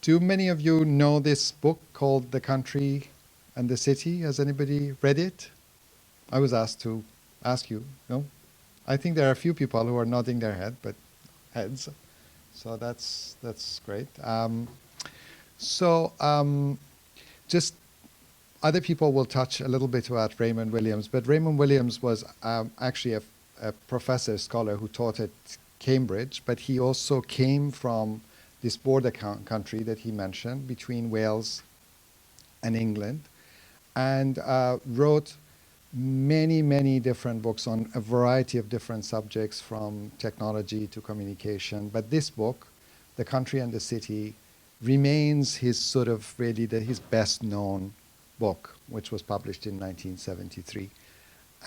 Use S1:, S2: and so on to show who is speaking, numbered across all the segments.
S1: Do many of you know this book called The Country and the City? Has anybody read it? I was asked to ask you. No? I think there are a few people who are nodding their heads. So that's great. Just other people will touch a little bit about Raymond Williams, but Raymond Williams was actually a professor, scholar who taught at Cambridge, but he also came from this border country that he mentioned between Wales and England, and wrote many different books on a variety of different subjects, from technology to communication. But this book, The Country and the City, remains his sort of really his best known book, which was published in 1973.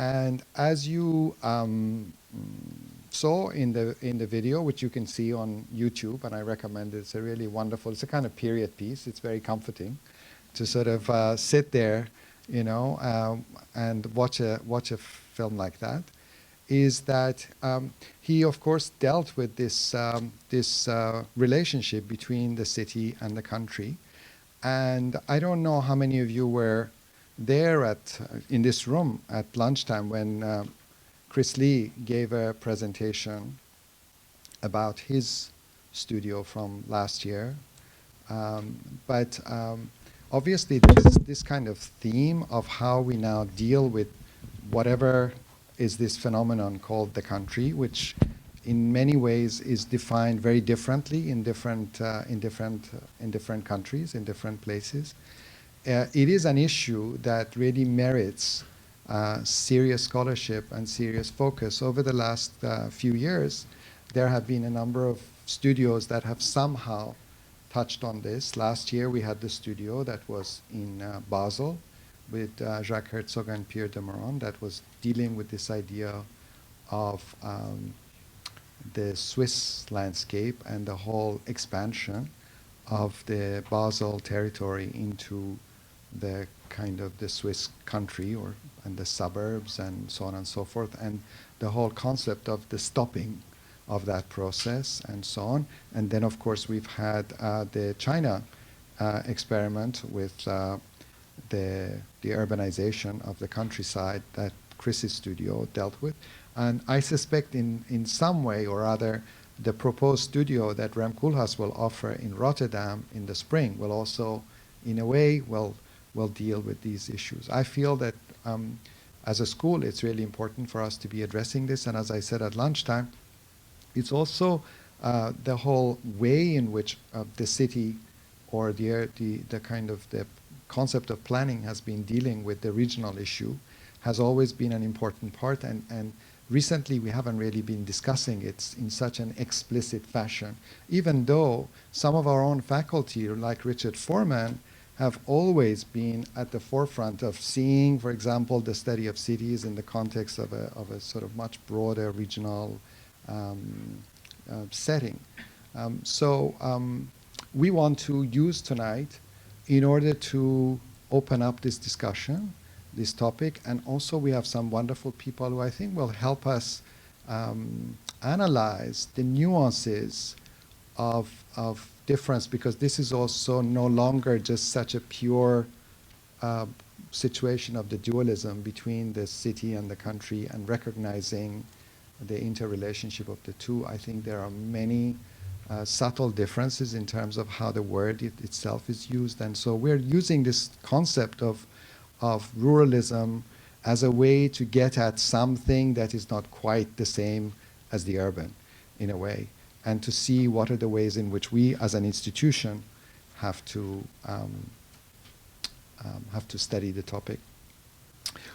S1: And as you saw in the video, which you can see on YouTube, and I recommend it, it's a really wonderful, it's a kind of period piece. It's very comforting to sort of sit there, you know, and watch a film like that. Is that he, of course, dealt with this relationship between the city and the country. And I don't know how many of you were there in this room at lunchtime when Chris Lee gave a presentation about his studio from last year. But obviously, this kind of theme of how we now deal with whatever is this phenomenon called the country, which in many ways is defined very differently in different countries, in different places. It is an issue that really merits serious scholarship and serious focus. Over the last few years, there have been a number of studios that have somehow touched on this. Last year, we had the studio that was in Basel with Jacques Herzog and Pierre Demeron that was dealing with this idea of the Swiss landscape and the whole expansion of the Basel territory into the kind of the Swiss country and the suburbs and so on and so forth, and the whole concept of the stopping of that process and so on. And then, of course, we've had the China experiment with the urbanization of the countryside that Chris's studio dealt with. And I suspect in some way or other, the proposed studio that Rem Koolhaas will offer in Rotterdam in the spring will also, in a way, will deal with these issues. I feel that as a school, it's really important for us to be addressing this. And as I said at lunchtime, it's also the whole way in which the city or the kind of the concept of planning has been dealing with the regional issue has always been an important part, and recently we haven't really been discussing it in such an explicit fashion, even though some of our own faculty, like Richard Foreman, have always been at the forefront of seeing, for example, the study of cities in the context of a sort of much broader regional setting. We want to use tonight in order to open up this discussion, this topic, and also we have some wonderful people who I think will help us analyze the nuances of difference, because this is also no longer just such a pure situation of the dualism between the city and the country and recognizing the interrelationship of the two. I think there are many subtle differences in terms of how the word itself is used. And so we're using this concept of ruralism as a way to get at something that is not quite the same as the urban, in a way, and to see what are the ways in which we as an institution have to study the topic.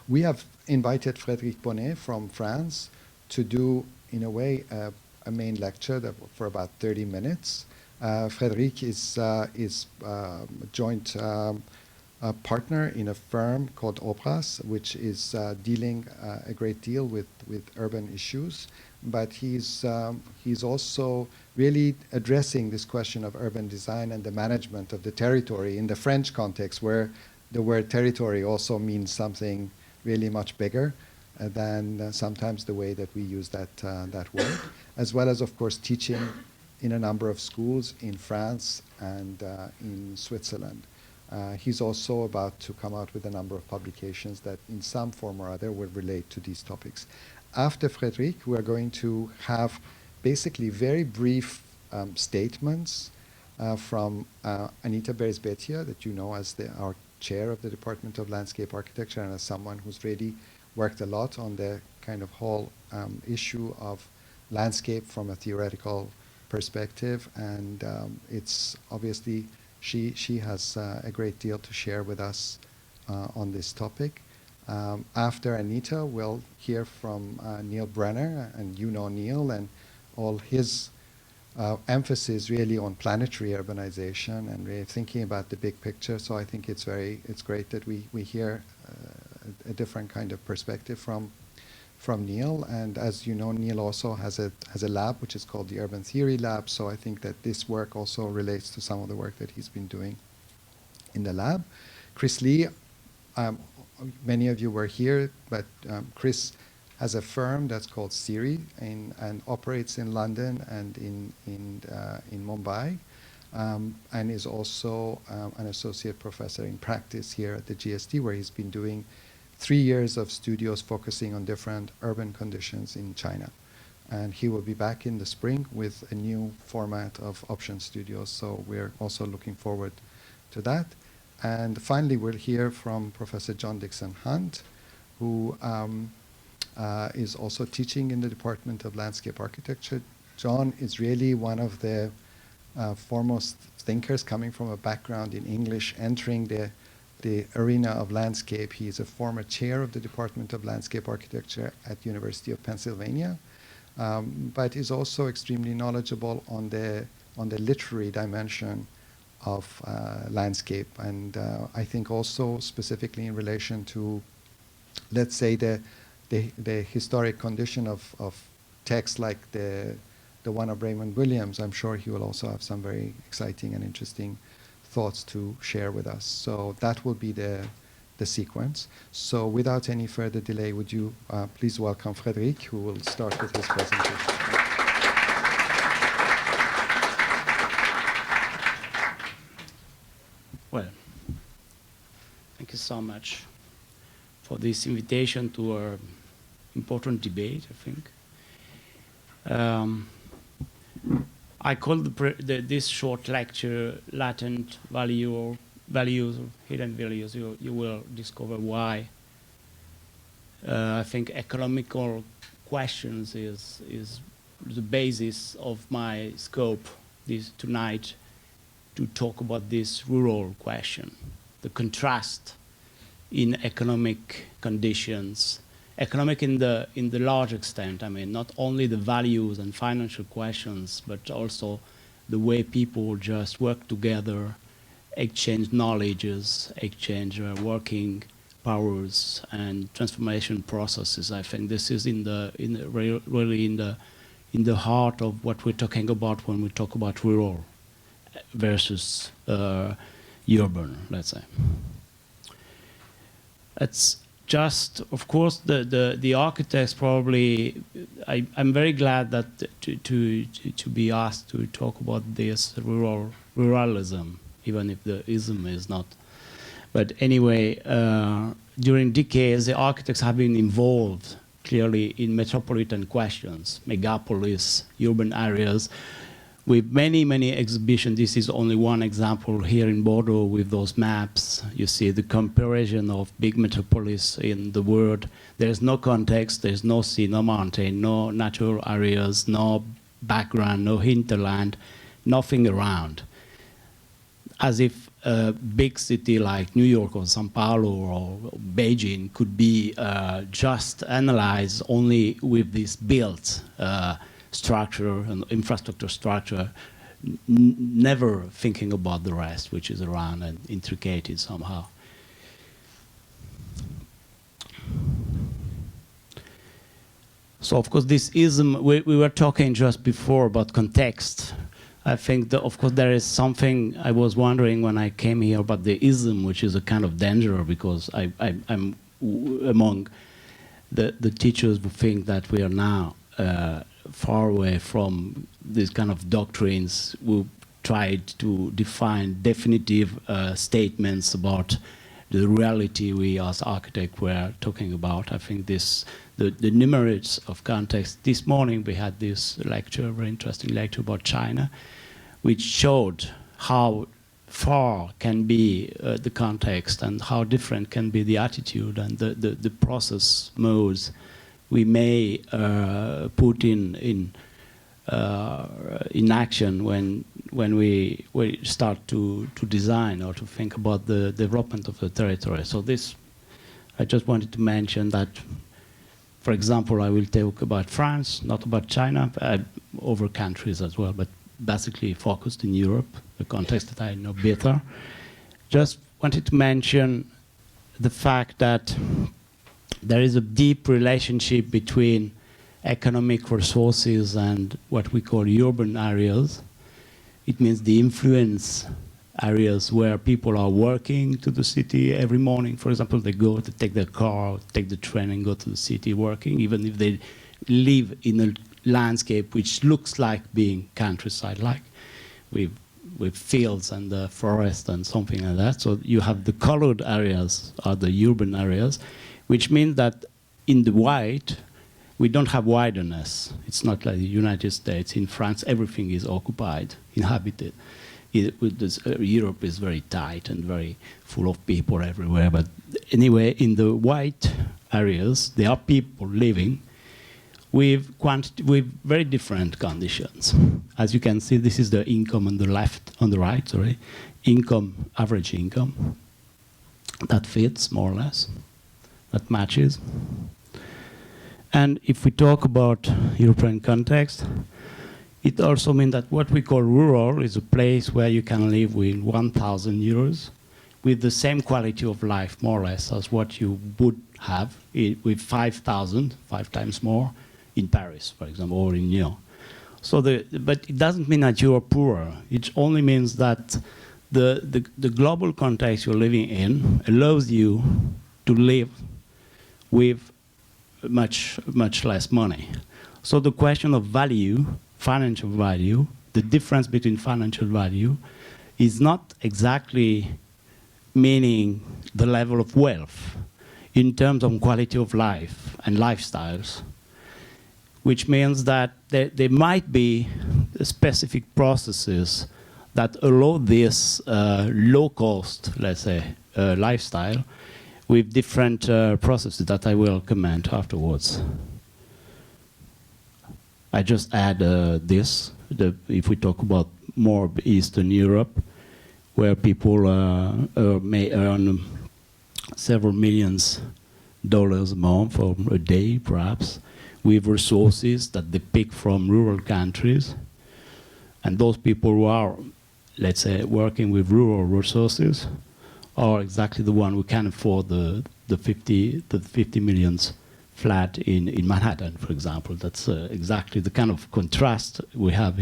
S1: We have invited Frédéric Bonnet from France to do, in a way, a main lecture for about 30 minutes. Frédéric is a joint partner in a firm called Obras, which is dealing a great deal with urban issues. But he's also really addressing this question of urban design and the management of the territory in the French context, where the word territory also means something really much bigger than sometimes the way that we use that word, as well as, of course, teaching in a number of schools in France and in Switzerland. He's also about to come out with a number of publications that in some form or other will relate to these topics. After Frédéric, we're going to have basically very brief statements from Anita Berrizbeitia, that you know as our chair of the Department of Landscape Architecture and as someone who's really worked a lot on the kind of whole issue of landscape from a theoretical perspective. And it's obviously, she has a great deal to share with us on this topic. After Anita, we'll hear from Neil Brenner, and you know Neil and all his emphasis really on planetary urbanization and really thinking about the big picture. So I think it's great that we hear a different kind of perspective from Neil. And as you know, Neil also has a lab which is called the Urban Theory Lab. So I think that this work also relates to some of the work that he's been doing in the lab. Chris Lee, many of you were here, but Chris has a firm that's called Siri and operates in London and in Mumbai, and is also an associate professor in practice here at the GSD, where he's been doing 3 years of studios focusing on different urban conditions in China. And he will be back in the spring with a new format of option studios, so we're also looking forward to that. And finally, we'll hear from Professor John Dixon Hunt, who is also teaching in the Department of Landscape Architecture. John is really one of the foremost thinkers coming from a background in English, entering the arena of landscape. He is a former chair of the Department of Landscape Architecture at University of Pennsylvania, but is also extremely knowledgeable on the literary dimension of landscape, and I think also specifically in relation to, let's say, the historic condition of texts like the one of Raymond Williams. I'm sure he will also have some very exciting and interesting thoughts to share with us. So that will be the sequence. So without any further delay, would you please welcome Frédéric, who will start with his presentation.
S2: Well, thank you so much for this invitation to our important debate, I think. I call this short lecture Latent Value or Values or Hidden Values. You will discover why. I think economical questions is the basis of my scope tonight, to talk about this rural question, the contrast in economic conditions, economic in the large extent. I mean, not only the values and financial questions, but also the way people just work together, exchange knowledges, exchange working powers and transformation processes. I think this is really in the heart of what we're talking about when we talk about rural versus urban, let's say. It's just, of course, the architects probably. I'm very glad that to be asked to talk about this ruralism, even if the ism is not. But anyway, during decades, the architects have been involved clearly in metropolitan questions, megapolis, urban areas, with many exhibitions. This is only one example here in Bordeaux with those maps. You see the comparison of big metropolis in the world. There's no context, there's no sea, no mountain, no natural areas, no background, no hinterland, nothing around. As if a big city like New York or Sao Paulo or Beijing could be just analyzed only with this built structure and infrastructure structure, never thinking about the rest, which is around and intricated somehow. So of course this ism, we were talking just before about context. I think that of course there is something I was wondering when I came here about the ism, which is a kind of danger, because I'm among the teachers who think that we are now far away from these kind of doctrines who tried to define definitive statements about the reality we as architects were talking about. I think the numerous of context. This morning we had this lecture, very interesting lecture about China, which showed how far can be the context and how different can be the attitude and the process modes we may put in action when we start to design or to think about the development of the territory. So this, I just wanted to mention that, for example, I will talk about France, not about China, over countries as well, but basically focused in Europe, the context that I know better. Just wanted to mention the fact that there is a deep relationship between economic resources and what we call urban areas. It means the influence areas where people are working to the city every morning. For example, they go to take their car, take the train and go to the city working, even if they live in a landscape which looks like being countryside, like with fields and forest and something like that. So you have the colored areas are the urban areas, which means that in the white, we don't have wilderness. It's not like the United States. In France, everything is occupied, inhabited. Europe is very tight and very full of people everywhere. But anyway, in the white areas, there are people living with very different conditions. As you can see, this is the income on the left, on the right, sorry. Income, average income. That fits more or less. That matches. And if we talk about European context, it also means that what we call rural is a place where you can live with 1,000 euros with the same quality of life, more or less, as what you would have with 5,000, 5 times more, in Paris, for example, or in Lyon. So but it doesn't mean that you are poorer. It only means that the global context you're living in allows you to live with much less money. So the question of value, financial value, the difference between financial value is not exactly meaning the level of wealth in terms of quality of life and lifestyles, which means that there might be specific processes that allow this low cost, let's say, lifestyle with different processes that I will comment afterwards. I just add this, if we talk about more Eastern Europe, where people may earn several millions dollars a month or a day, perhaps, with resources that they pick from rural countries. And those people who are, let's say, working with rural resources are exactly the one who can afford the 50 millions flat in Manhattan, for example. That's exactly the kind of contrast we have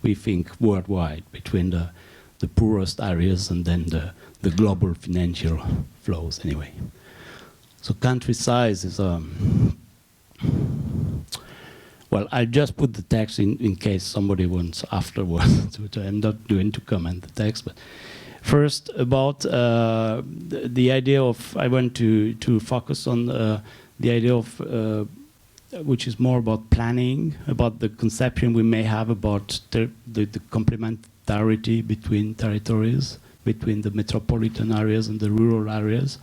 S2: we think worldwide between the poorest areas and then the global financial flows anyway. So country size is well, I just put the text in case somebody wants afterwards. I'm not going to comment the text, but first about the idea of, I want to focus on the idea of, which is more about planning, about the conception we may have about the complementarity between territories, between the metropolitan areas and the rural areas,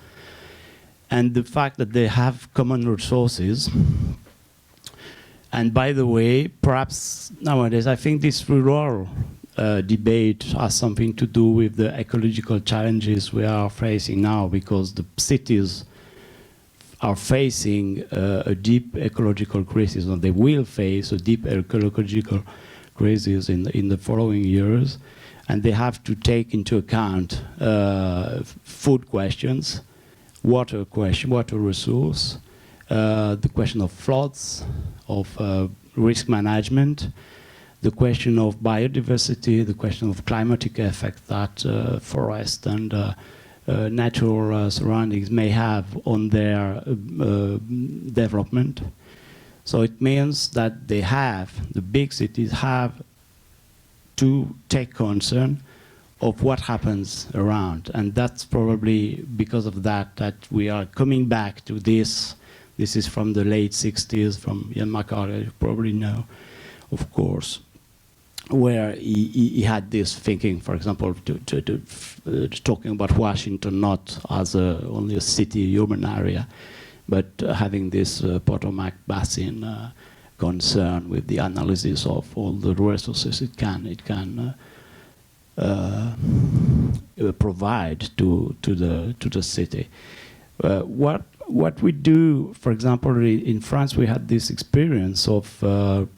S2: and the fact that they have common resources. And by the way, perhaps nowadays, I think this rural debate has something to do with the ecological challenges we are facing now, because the cities are facing a deep ecological crisis, and they will face a deep ecological crisis in the following years. And they have to take into account food questions, water resource, the question of floods, of risk management, the question of biodiversity, the question of climatic effect that forest and natural surroundings may have on their development, So it means that the big cities have to take concern of what happens around. And that's probably because of that we are coming back to this. This is from the late 60s, from Ian McCarthy, you probably know, of course, where he had this thinking, for example, talking about Washington not as only a city, urban area, but having this Potomac Basin concern with the analysis of all the resources it can provide to the city. What we do, for example, in France, we had this experience of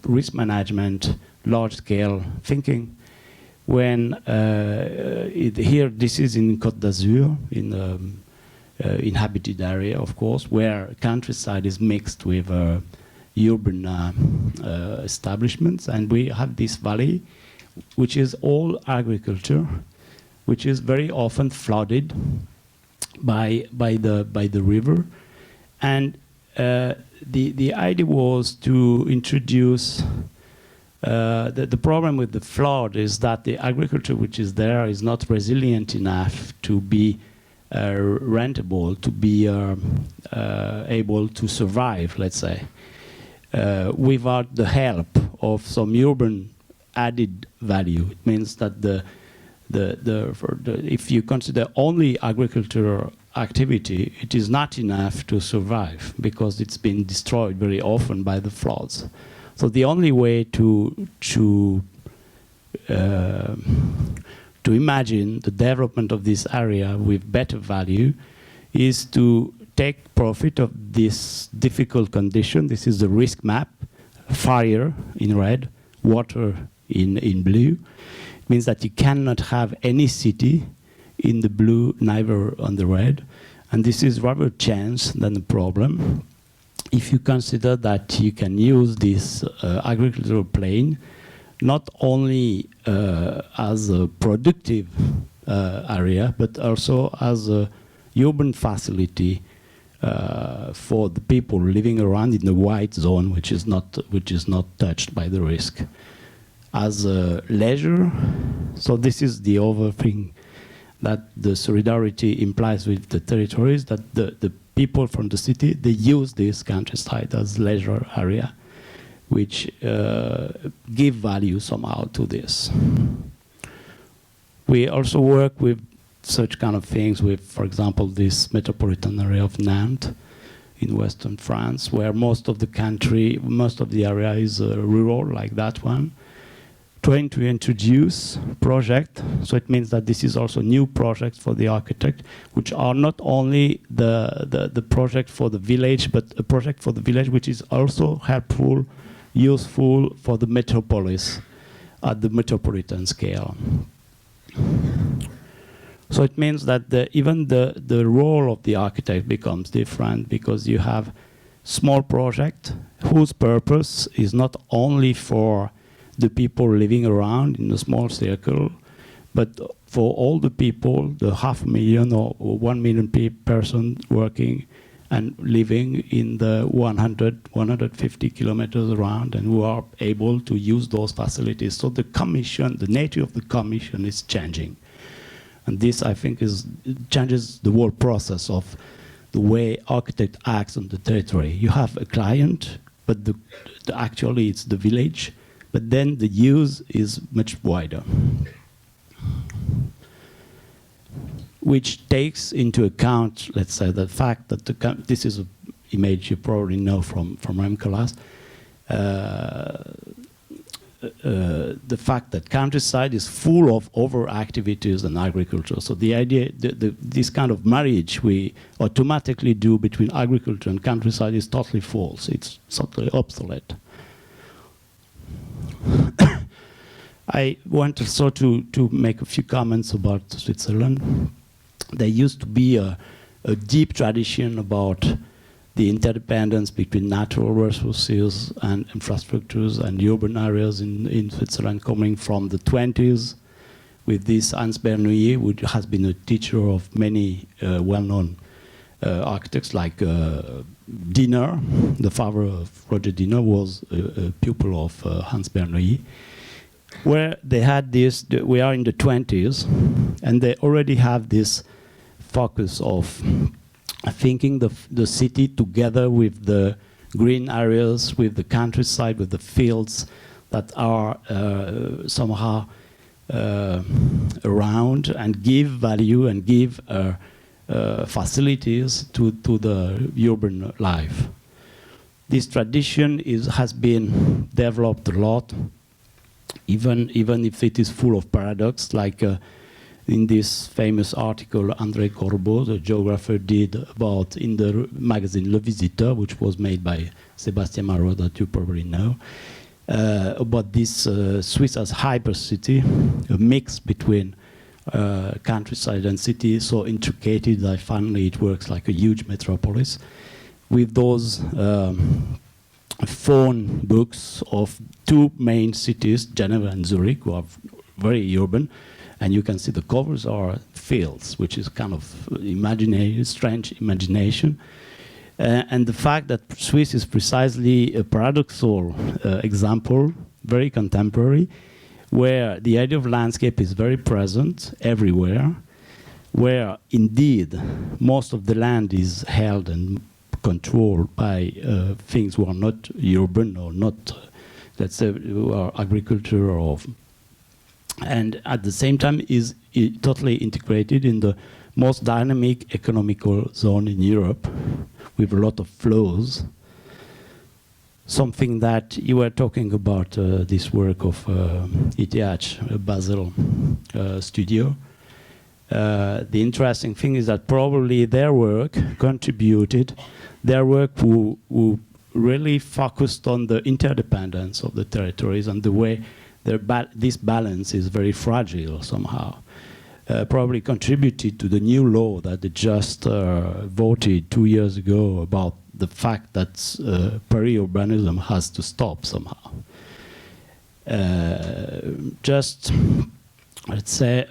S2: risk management, large-scale thinking. When here, this is in Côte d'Azur, in inhabited area, of course, where countryside is mixed with urban establishments, and we have this valley, which is all agriculture, which is very often flooded by the river, and the idea was to introduce. The problem with the flood is that the agriculture which is there is not resilient enough to be rentable, to be able to survive, let's say, without the help of some urban added value. It means that if you consider only agricultural activity, it is not enough to survive because it's been destroyed very often by the floods. So the only way to imagine the development of this area with better value is to take profit of this difficult condition. This is the risk map: fire in red, water in blue. It means that you cannot have any city in the blue, neither on the red. And this is rather a chance than a problem. If you consider that you can use this agricultural plain not only as a productive area, but also as a urban facility for the people living around in the white zone, which is not touched by the risk. As a leisure, so this is the other thing that the solidarity implies with the territories, that the people from the city, they use this countryside as leisure area, which give value somehow to this. We also work with such kind of things with, for example, this metropolitan area of Nantes in western France, where most of the country, most of the area is rural, like that one. Trying to introduce project, so it means that this is also new projects for the architect, which are not only the project for the village, but a project for the village which is also helpful, useful for the metropolis at the metropolitan scale. So it means that even the role of the architect becomes different, because you have small project whose purpose is not only for the people living around in a small circle, but for all the people, the 500,000 or 1 million person working and living in the 150 kilometers around, and who are able to use those facilities. So the commission, the nature of the commission is changing. And this, I think, changes the whole process of the way architect acts on the territory. You have a client, but actually it's the village, but then the use is much wider, which takes into account, let's say, the fact that this is an image you probably know from MCLAS, the fact that countryside is full of other activities than agriculture. So the idea, this kind of marriage we automatically do between agriculture and countryside is totally false. It's totally obsolete. I want also to make a few comments about Switzerland. There used to be a deep tradition about the interdependence between natural resources and infrastructures and urban areas in Switzerland, coming from the 20s, with this Hans Bernoulli, who has been a teacher of many well-known architects like Diener, the father of Roger Diener, was a pupil of Hans Bernoulli, where they had this, we are in the 20s, and they already have this focus of thinking the city together with the green areas, with the countryside, with the fields that are somehow around, and give value and give facilities to the urban life. This tradition has been developed a lot, even if it is full of paradox, like in this famous article André Corbeau, the geographer, did about in the magazine Le Visiteur, which was made by Sébastien Marot, that you probably know, about this Swiss as hyper-city, a mix between countryside and city, so intricated that finally it works like a huge metropolis, with those phone books of two main cities, Geneva and Zurich, who are very urban, and you can see the covers are fields, which is kind of strange imagination. And the fact that Swiss is precisely a paradoxal example, very contemporary, where the idea of landscape is very present everywhere, where indeed most of the land is held and controlled by things who are not urban or not, let's say, who are agriculture, or, and at the same time is totally integrated in the most dynamic economical zone in Europe, with a lot of flows. Something that you were talking about, this work of ETH Basel studio. The interesting thing is that probably their work contributed, their work who really focused on the interdependence of the territories and the way this balance is very fragile somehow. Probably contributed to the new law that they just voted 2 years ago about the fact that peri-urbanism has to stop somehow. Just, let's say,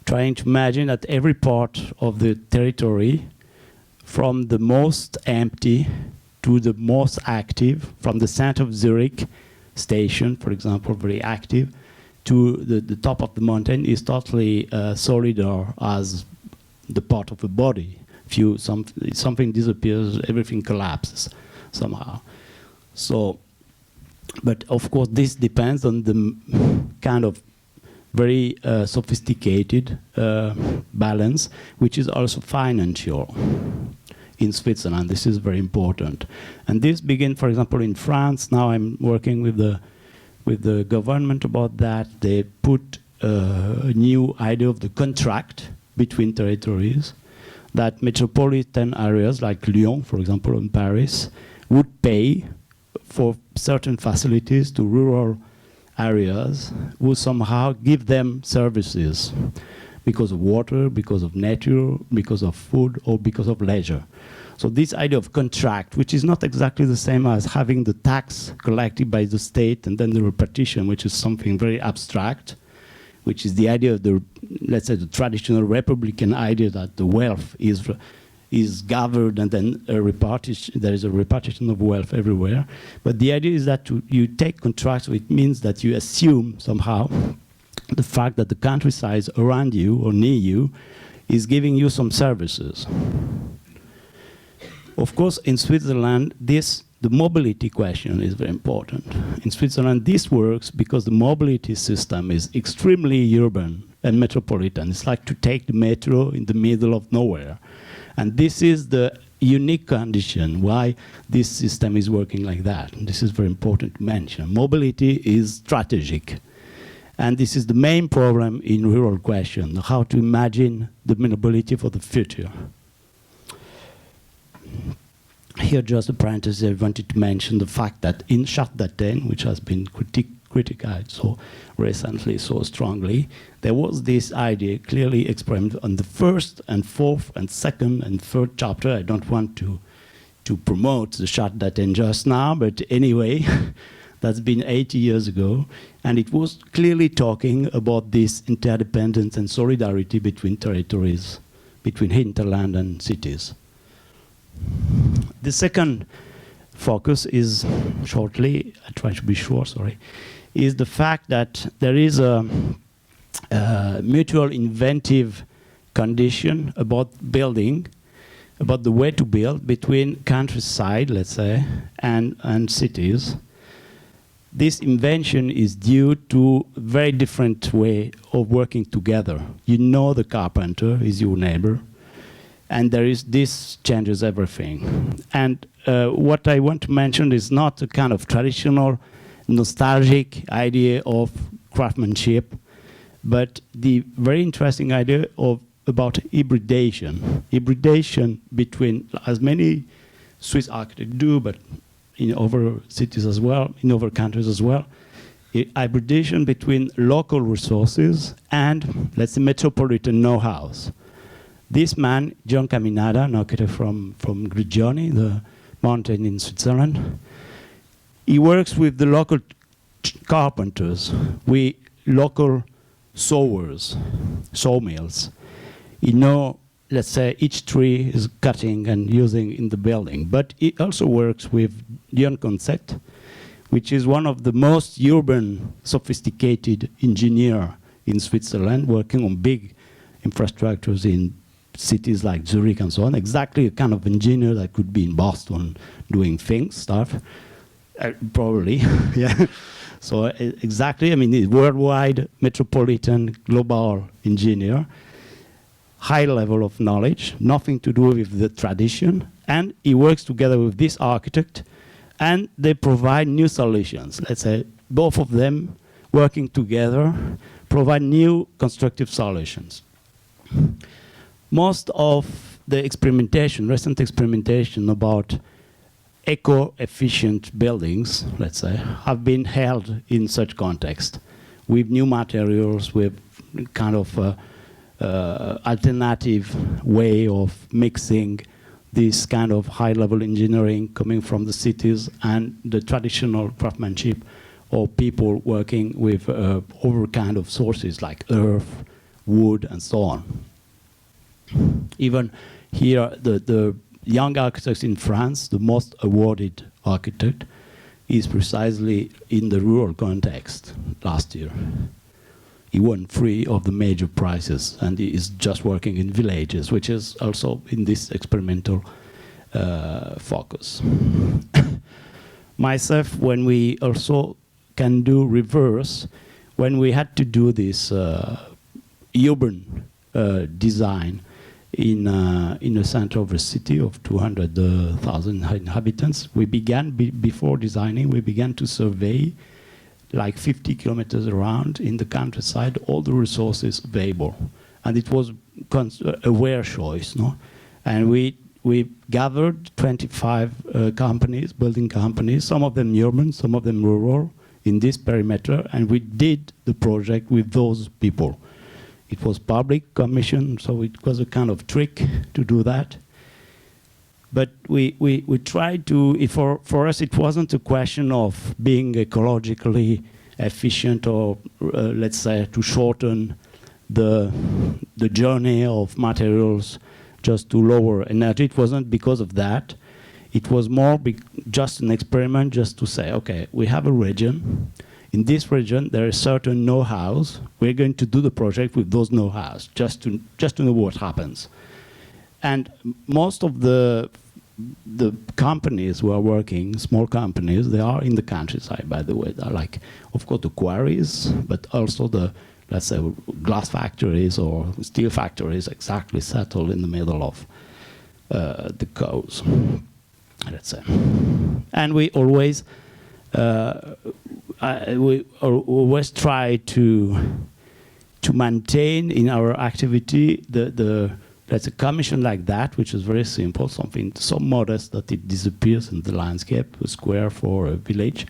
S2: trying to imagine that every part of the territory, from the most empty to the most active, from the center of Zurich station, for example, very active, to the top of the mountain, is totally solidar as the part of a body. If something disappears, everything collapses somehow. So, but of course this depends on the kind of very sophisticated balance, which is also financial in Switzerland. This is very important. And this begins, for example, in France. Now I'm working with the government about that. They put a new idea of the contract between territories, that metropolitan areas like Lyon, for example, in Paris, would pay for certain facilities to rural areas, would somehow give them services because of water, because of nature, because of food, or because of leisure. So this idea of contract, which is not exactly the same as having the tax collected by the state and then the repartition, which is something very abstract, which is the idea of the, let's say, the traditional republican idea that the wealth is gathered and then there is a repartition of wealth everywhere. But the idea is that you take contracts, which means that you assume somehow the fact that the countryside around you or near you is giving you some services. Of course, in Switzerland, the mobility question is very important. In Switzerland, this works because the mobility system is extremely urban and metropolitan. It's like to take the metro in the middle of nowhere. And this is the unique condition why this system is working like that. And this is very important to mention. Mobility is strategic. And this is the main problem in rural question, how to imagine the mobility for the future. Here, just a parenthesis, I wanted to mention the fact that in Charte d'Athènes, which has been criticized so recently, so strongly, there was this idea clearly explained on the first and fourth and second and third chapter. I don't want to promote the Charte d'Athènes just now, but anyway, that's been 80 years ago, and it was clearly talking about this interdependence and solidarity between territories, between hinterland and cities. The second focus is, shortly, I try to be short, sorry, is the fact that there is a mutual inventive condition about building, about the way to build between countryside, let's say, and cities. This invention is due to a very different way of working together. You know the carpenter is your neighbor, and this changes everything. And what I want to mention is not a kind of traditional, nostalgic idea of craftsmanship, but the very interesting idea about hybridation. Hybridation between, as many Swiss architects do, but in other cities as well, in other countries as well, hybridation between local resources and, let's say, metropolitan know-hows. This man, John Caminada, an architect from Grigioni, the mountain in Switzerland, he works with the local carpenters, with local sawers, sawmills. You know, let's say each tree is cutting and using in the building, but he also works with Dion Concept, which is one of the most urban, sophisticated engineer in Switzerland, working on big infrastructures in cities like Zurich and so on. Exactly a kind of engineer that could be in Boston doing stuff, probably, yeah. So exactly, I mean, he's worldwide, metropolitan, global engineer, high level of knowledge, nothing to do with the tradition, and he works together with this architect, and they provide new solutions. Let's say both of them working together provide new constructive solutions. Most of the experimentation, recent experimentation about eco-efficient buildings, let's say, have been held in such context, with new materials, with kind of alternative way of mixing this kind of high-level engineering coming from the cities and the traditional craftsmanship or people working with other kind of sources like earth, wood, and so on. Even here, the young architects in France, the most awarded architect, is precisely in the rural context last year. He won 3 of the major prizes, and he is just working in villages, which is also in this experimental focus. Myself, when we also can do reverse, when we had to do this urban design in the center of a city of 200,000 inhabitants, we began, before designing, we began to survey like 50 kilometers around in the countryside, all the resources available. And it was a aware choice, no? And we gathered 25 companies, building companies, some of them urban, some of them rural, in this perimeter, and we did the project with those people. It was public commission, so it was a kind of trick to do that. But we tried to, for us it wasn't a question of being ecologically efficient or let's say to shorten the journey of materials just to lower energy. It wasn't because of that. It was more just an experiment just to say, okay, we have a region. In this region, there are certain know-hows. We're going to do the project with those know-hows, just to know what happens. And most of the companies who are working, small companies, they are in the countryside, by the way. They're like, of course, the quarries, but also the, let's say, glass factories or steel factories exactly settled in the middle of the coast, let's say. And we always try to maintain in our activity that's a commission like that, which is very simple, something so modest that it disappears in the landscape, a square for a village,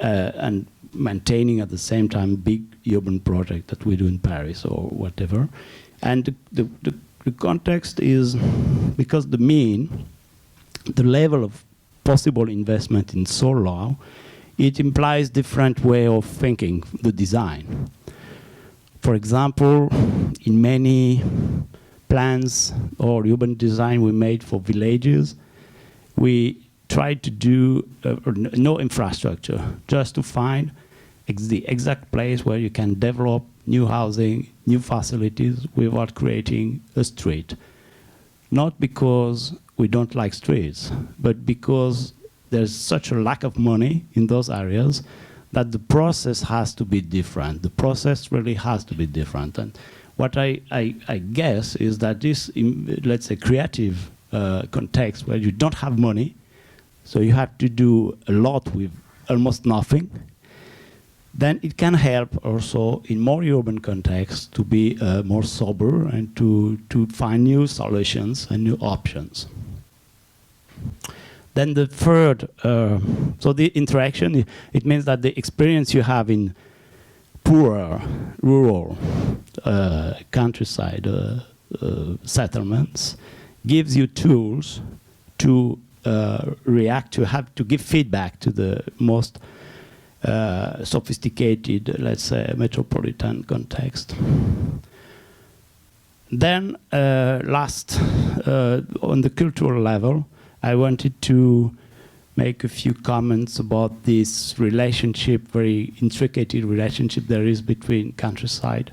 S2: and maintaining at the same time big urban project that we do in Paris or whatever. And the context is because the level of possible investment in so low, it implies different way of thinking the design. For example, in many plans or urban design we made for villages, we tried to do no infrastructure, just to find the exact place where you can develop new housing, new facilities without creating a street. Not because we don't like streets, but because there's such a lack of money in those areas that the process has to be different. The process really has to be different. And what I guess is that this, let's say, creative context where you don't have money, so you have to do a lot with almost nothing, then it can help also in more urban contexts to be more sober and to find new solutions and new options. Then the third, so the interaction, it means that the experience you have in poorer, rural, countryside settlements gives you tools to react, to give feedback to the most sophisticated, let's say, metropolitan context. Then last, on the cultural level, I wanted to make a few comments about this relationship, very intricate relationship there is between countryside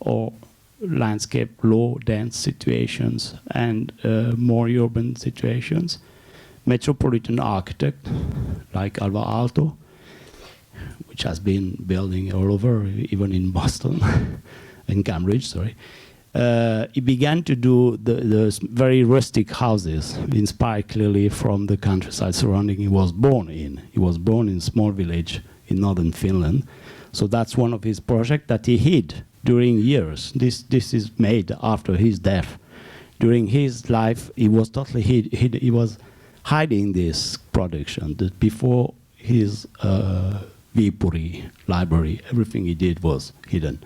S2: or landscape, low, dense situations and more urban situations. Metropolitan architect like Alvar Aalto, which has been building all over, even in Boston, in Cambridge, sorry. He began to do the very rustic houses, inspired clearly from the countryside surrounding he was born in. He was born in a small village in northern Finland. So that's one of his projects that he hid during years. This is made after his death. During his life, he was totally he was hiding this production. That before his Viipuri library, everything he did was hidden.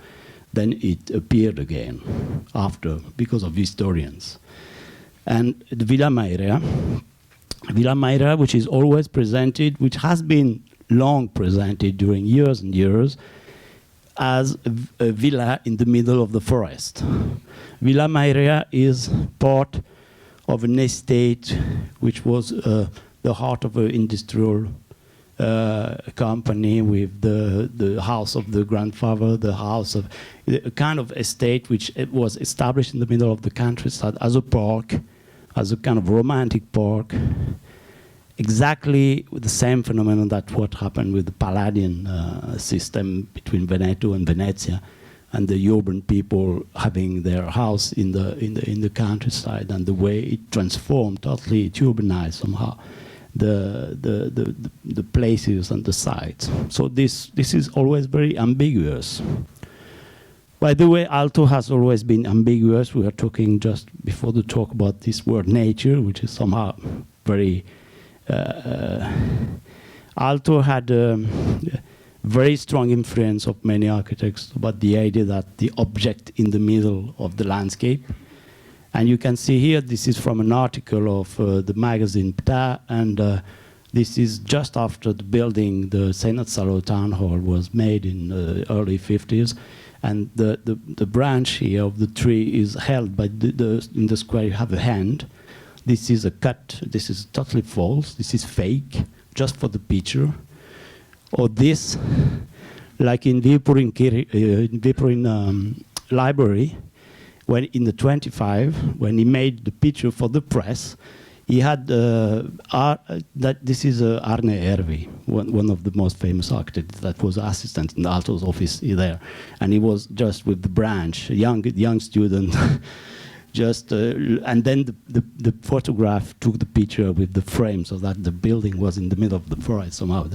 S2: Then it appeared again after, because of historians. And the Villa Mairea, which is always presented, which has been long presented during years and years, as a villa in the middle of the forest. Villa Mairea is part of an estate which was the heart of an industrial company, with the house of the grandfather, the house of a kind of estate which it was established in the middle of the countryside as a park, as a kind of romantic park. Exactly the same phenomenon that what happened with the Palladian system between Veneto and Venezia, and the urban people having their house in the countryside, and the way it transformed totally, it urbanized somehow the places and the sites. So this is always very ambiguous. By the way, Aalto has always been ambiguous. We were talking just before the talk about this word nature, which is somehow very Aalto had a very strong influence of many architects about the idea that the object in the middle of the landscape. And you can see here, this is from an article of the magazine Pta, and this is just after the building, the Senatsalo town hall was made in the early 50s. And the branch here of the tree is held by in the square you have a hand. This is a cut, this is totally false, this is fake, just for the picture. Or this, like in Viipurin library, when in the 25, when he made the picture for the press, he had that this is Arne Ervi, one of the most famous architects that was assistant in Aalto's office there, and he was just with the branch, a young student. Just and then the photograph took the picture with the frame, so that the building was in the middle of the forest somehow.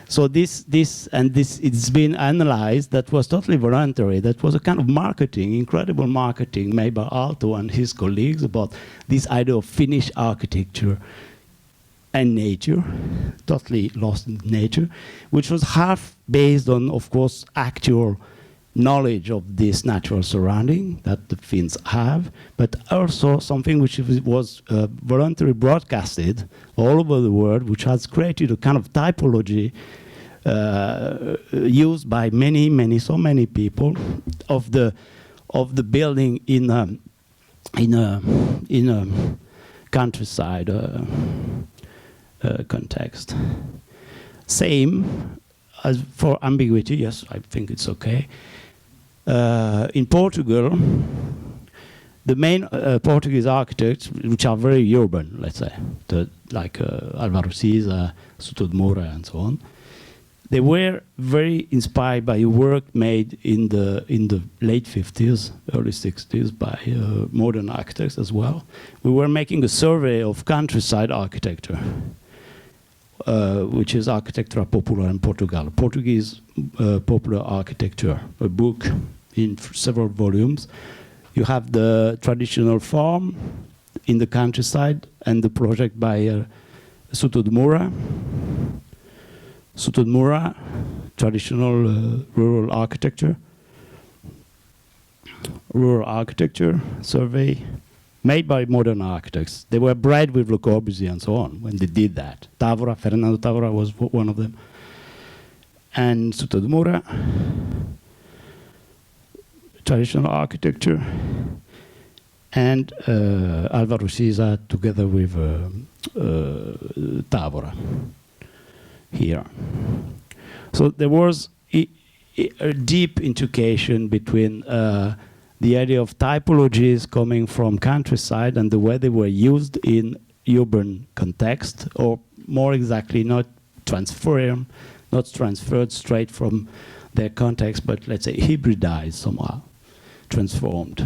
S2: So this it's been analyzed. That was totally voluntary. That was a kind of marketing, incredible marketing made by Aalto and his colleagues about this idea of Finnish architecture and nature, totally lost in nature, which was half based on, of course, actual knowledge of this natural surrounding that the Finns have, but also something which was voluntarily broadcasted all over the world, which has created a kind of typology used by so many people of the building in in a countryside context. Same as for ambiguity. Yes, I think it's okay. In Portugal, the main Portuguese architects, which are very urban, let's say, like Álvaro Siza, Souto de Moura, and so on, they were very inspired by work made in the late 50s, early 60s by modern architects as well. We were making a survey of countryside architecture, which is Arquitectura Popular in Portugal, Portuguese popular architecture, a book in several volumes. You have the traditional farm in the countryside and the project by Souto de Moura. Souto de Moura, traditional rural architecture survey made by modern architects. They were bred with Le Corbusier and so on when they did that. Fernando Távora was one of them. And Souto de Moura, traditional architecture, and Álvaro Siza together with Távora here. So there was a deep intrication between the idea of typologies coming from countryside and the way they were used in urban context, or more exactly not transferred straight from their context, but let's say hybridized somehow, transformed.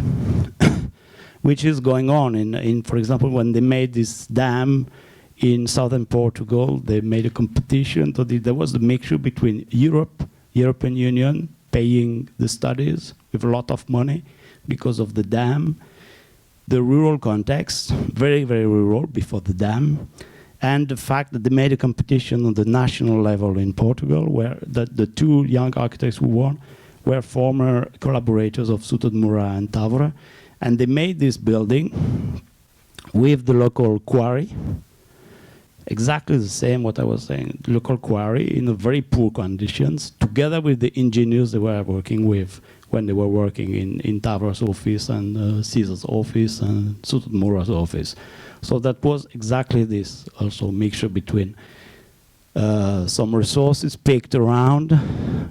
S2: Which is going on in, for example, when they made this dam in southern Portugal, they made a competition. So there was a mixture between European Union paying the studies with a lot of money because of the dam, the rural context, very, very rural before the dam, and the fact that they made a competition on the national level in Portugal, where the two young architects who won were former collaborators of Souto de Moura and Távora, and they made this building with the local quarry, exactly the same what I was saying, local quarry in a very poor conditions, together with the engineers they were working with when they were working in Távora's office and Caesar's office and Souto de Moura's office. So that was exactly this, also mixture between some resources picked around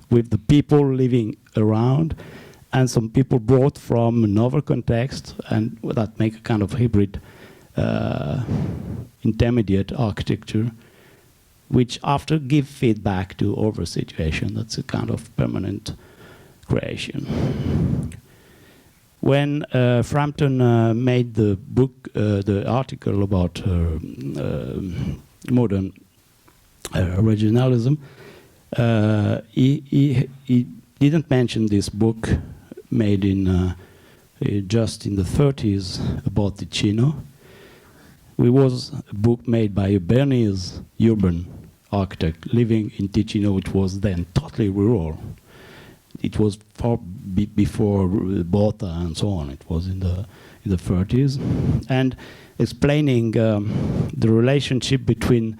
S2: with the people living around and some people brought from another context, and that make a kind of hybrid intermediate architecture, which after give feedback to other situation. That's a kind of permanent creation. When Frampton made the book, the article about modern regionalism, he didn't mention this book made in just in the 30s about Ticino. It was a book made by a Bernese urban architect living in Ticino, which was then totally rural. It was far before Bota and so on. It was in the 30s, and explaining the relationship between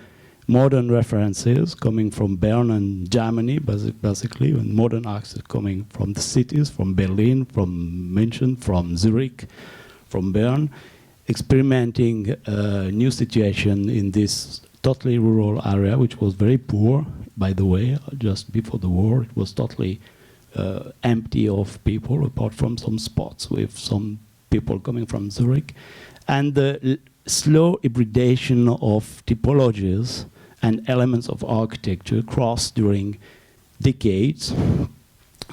S2: modern references coming from Bern and Germany, basically, and modern architects coming from the cities, from Berlin, from München, from Zurich, from Bern, experimenting a new situation in this totally rural area, which was very poor, by the way, just before the war. It was totally empty of people, apart from some spots with some people coming from Zurich. And the slow hybridization of typologies and elements of architecture crossed during decades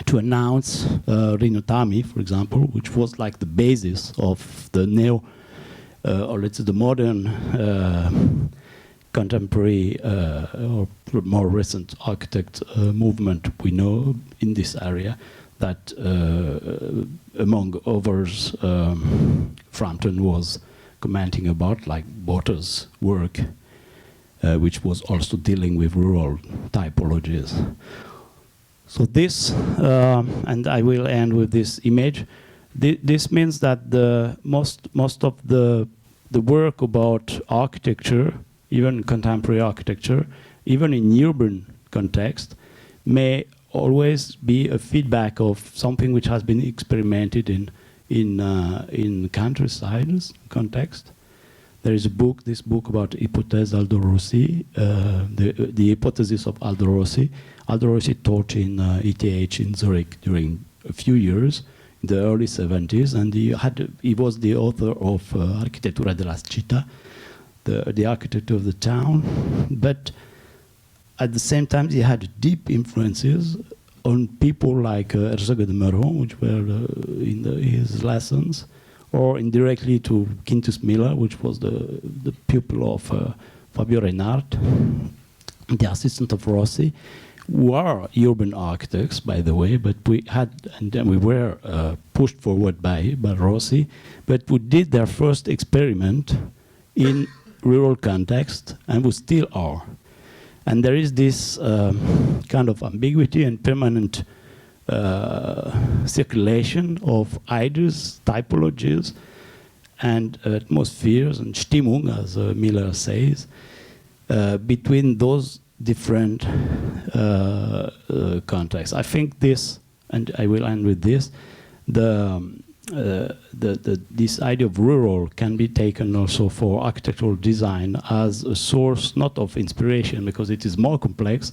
S2: to announce Rinotami, for example, which was like the basis of the or let's say the modern contemporary or more recent architect movement we know in this area, that among others Frampton was commenting about, like Botta's work, which was also dealing with rural typologies. So this, and I will end with this image, this means that the most of the work about architecture, even contemporary architecture, even in urban context, may always be a feedback of something which has been experimented in in countryside context. There is a book, this book about Hypothèse Aldo Rossi, the hypothesis of Aldo Rossi. Aldo Rossi taught in ETH in Zurich during a few years, in the early 70s, and he was the author of Architettura della città, the architecture of the town. But at the same time, he had deep influences on people like Herzog de Meuron, which were in his lessons, or indirectly to Quintus Miller, which was the pupil of Fabio Reinhardt, the assistant of Rossi, who are urban architects, by the way, but we had, and then we were pushed forward by Rossi, but who did their first experiment in rural context, and who still are. And there is this kind of ambiguity and permanent circulation of ideas, typologies, and atmospheres, and Stimmung, as Miller says, between those different contexts. I think this, and I will end with this, this idea of rural can be taken also for architectural design as a source, not of inspiration, because it is more complex,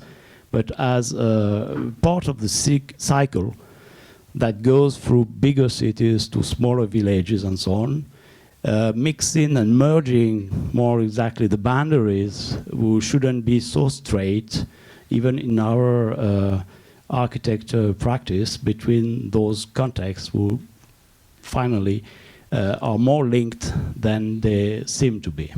S2: but as part of the cycle that goes through bigger cities to smaller villages and so on, mixing and merging more exactly the boundaries, who shouldn't be so straight, even in our architecture practice, between those contexts who finally are more linked than they seem to be.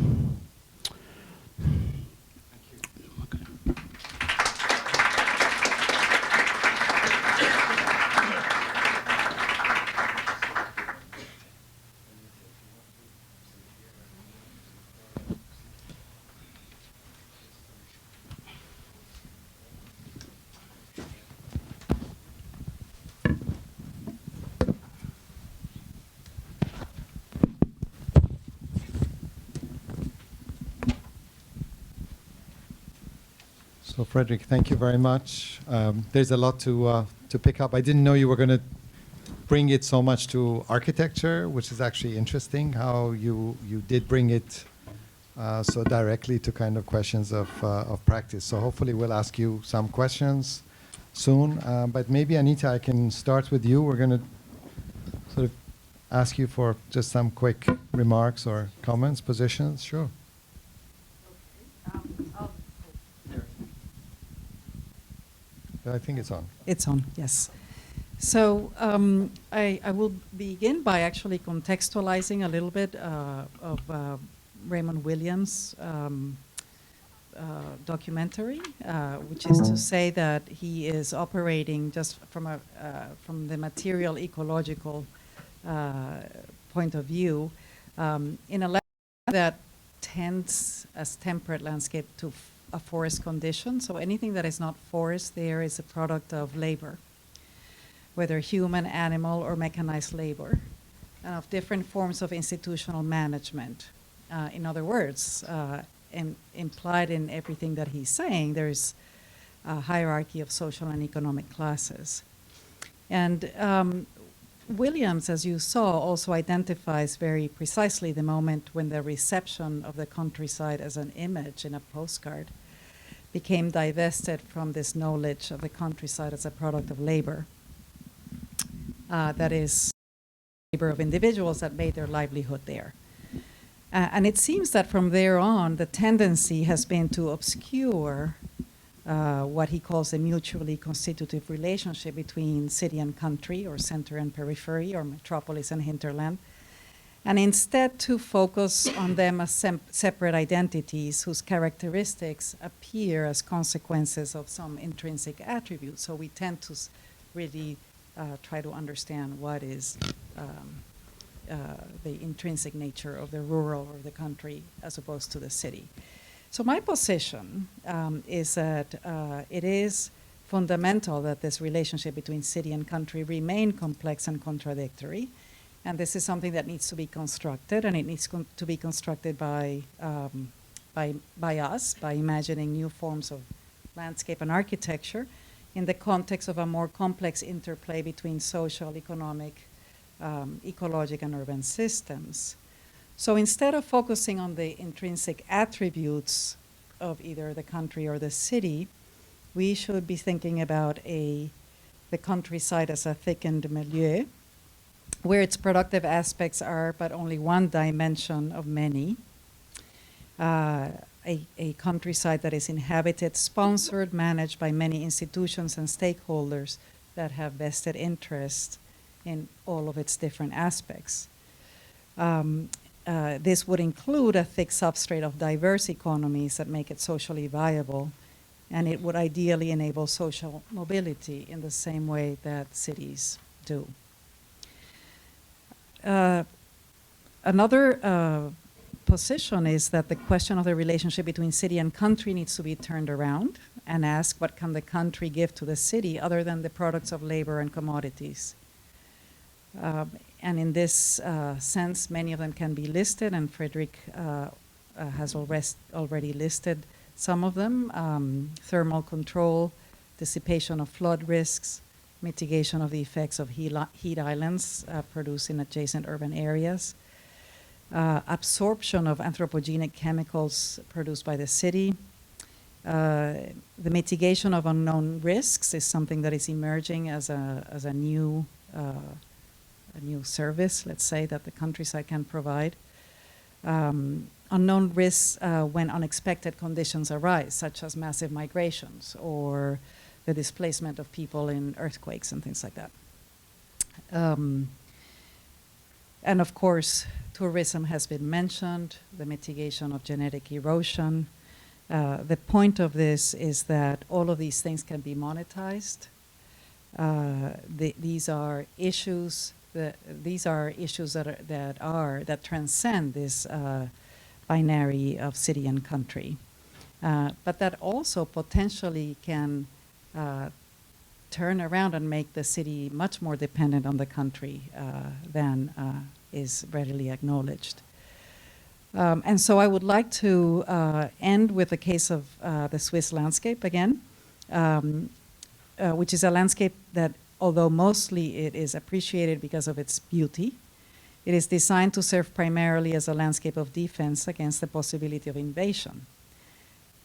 S1: So Frédéric, thank you very much. There's a lot to pick up. I didn't know you were going to bring it so much to architecture, which is actually interesting, how you did bring it so directly to kind of questions of practice. So hopefully we'll ask you some questions soon. But maybe, Anita, I can start with you. We're going to sort of ask you for just some quick remarks or comments, positions. Sure. I think it's on.
S3: It's on, yes. So I will begin by actually contextualizing a little bit of Raymond Williams' documentary, which is to say that he is operating just from the material ecological point of view in a landscape that tends as temperate landscape to a forest condition. So anything that is not forest there is a product of labor, whether human, animal, or mechanized labor, and of different forms of institutional management. In other words, implied in everything that he's saying, there's a hierarchy of social and economic classes. And Williams, as you saw, also identifies very precisely the moment when the reception of the countryside as an image in a postcard became divested from this knowledge of the countryside as a product of labor. That is, labor of individuals that made their livelihood there. And it seems that from there on, the tendency has been to obscure what he calls a mutually constitutive relationship between city and country, or center and periphery, or metropolis and hinterland, and instead to focus on them as separate identities whose characteristics appear as consequences of some intrinsic attributes. So we tend to really try to understand what is the intrinsic nature of the rural or the country as opposed to the city. So my position is that it is fundamental that this relationship between city and country remain complex and contradictory. And this is something that needs to be constructed, and it needs to be constructed by us, by imagining new forms of landscape and architecture in the context of a more complex interplay between social, economic, ecologic and urban systems. So instead of focusing on the intrinsic attributes of either the country or the city, we should be thinking about the countryside as a thickened milieu, where its productive aspects are but only one dimension of many. A countryside that is inhabited, sponsored, managed by many institutions and stakeholders that have vested interest in all of its different aspects. This would include a thick substrate of diverse economies that make it socially viable, and it would ideally enable social mobility in the same way that cities do. Another position is that the question of the relationship between city and country needs to be turned around and asked, what can the country give to the city other than the products of labor and commodities? And in this sense, many of them can be listed, and Frédéric has already listed some of them: thermal control, dissipation of flood risks, mitigation of the effects of heat islands produced in adjacent urban areas, absorption of anthropogenic chemicals produced by the city. The mitigation of unknown risks is something that is emerging as a new service, let's say, that the countryside can provide. Unknown risks when unexpected conditions arise, such as massive migrations or the displacement of people in earthquakes and things like that. And of course, tourism has been mentioned, the mitigation of genetic erosion. The point of this is that all of these things can be monetized. These are issues that transcend this binary of city and country, but that also potentially can turn around and make the city much more dependent on the country than is readily acknowledged. And so I would like to end with the case of the Swiss landscape again, which is a landscape that, although mostly it is appreciated because of its beauty, it is designed to serve primarily as a landscape of defense against the possibility of invasion.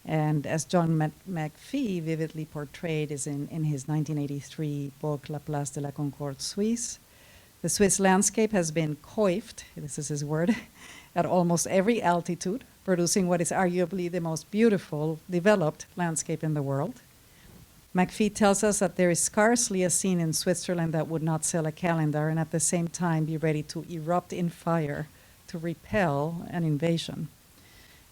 S3: And as John McPhee vividly portrayed is in his 1983 book, La Place de la Concorde Suisse, the Swiss landscape has been coiffed, this is his word, at almost every altitude, producing what is arguably the most beautiful, developed landscape in the world. McPhee tells us that there is scarcely a scene in Switzerland that would not sell a calendar and at the same time be ready to erupt in fire to repel an invasion.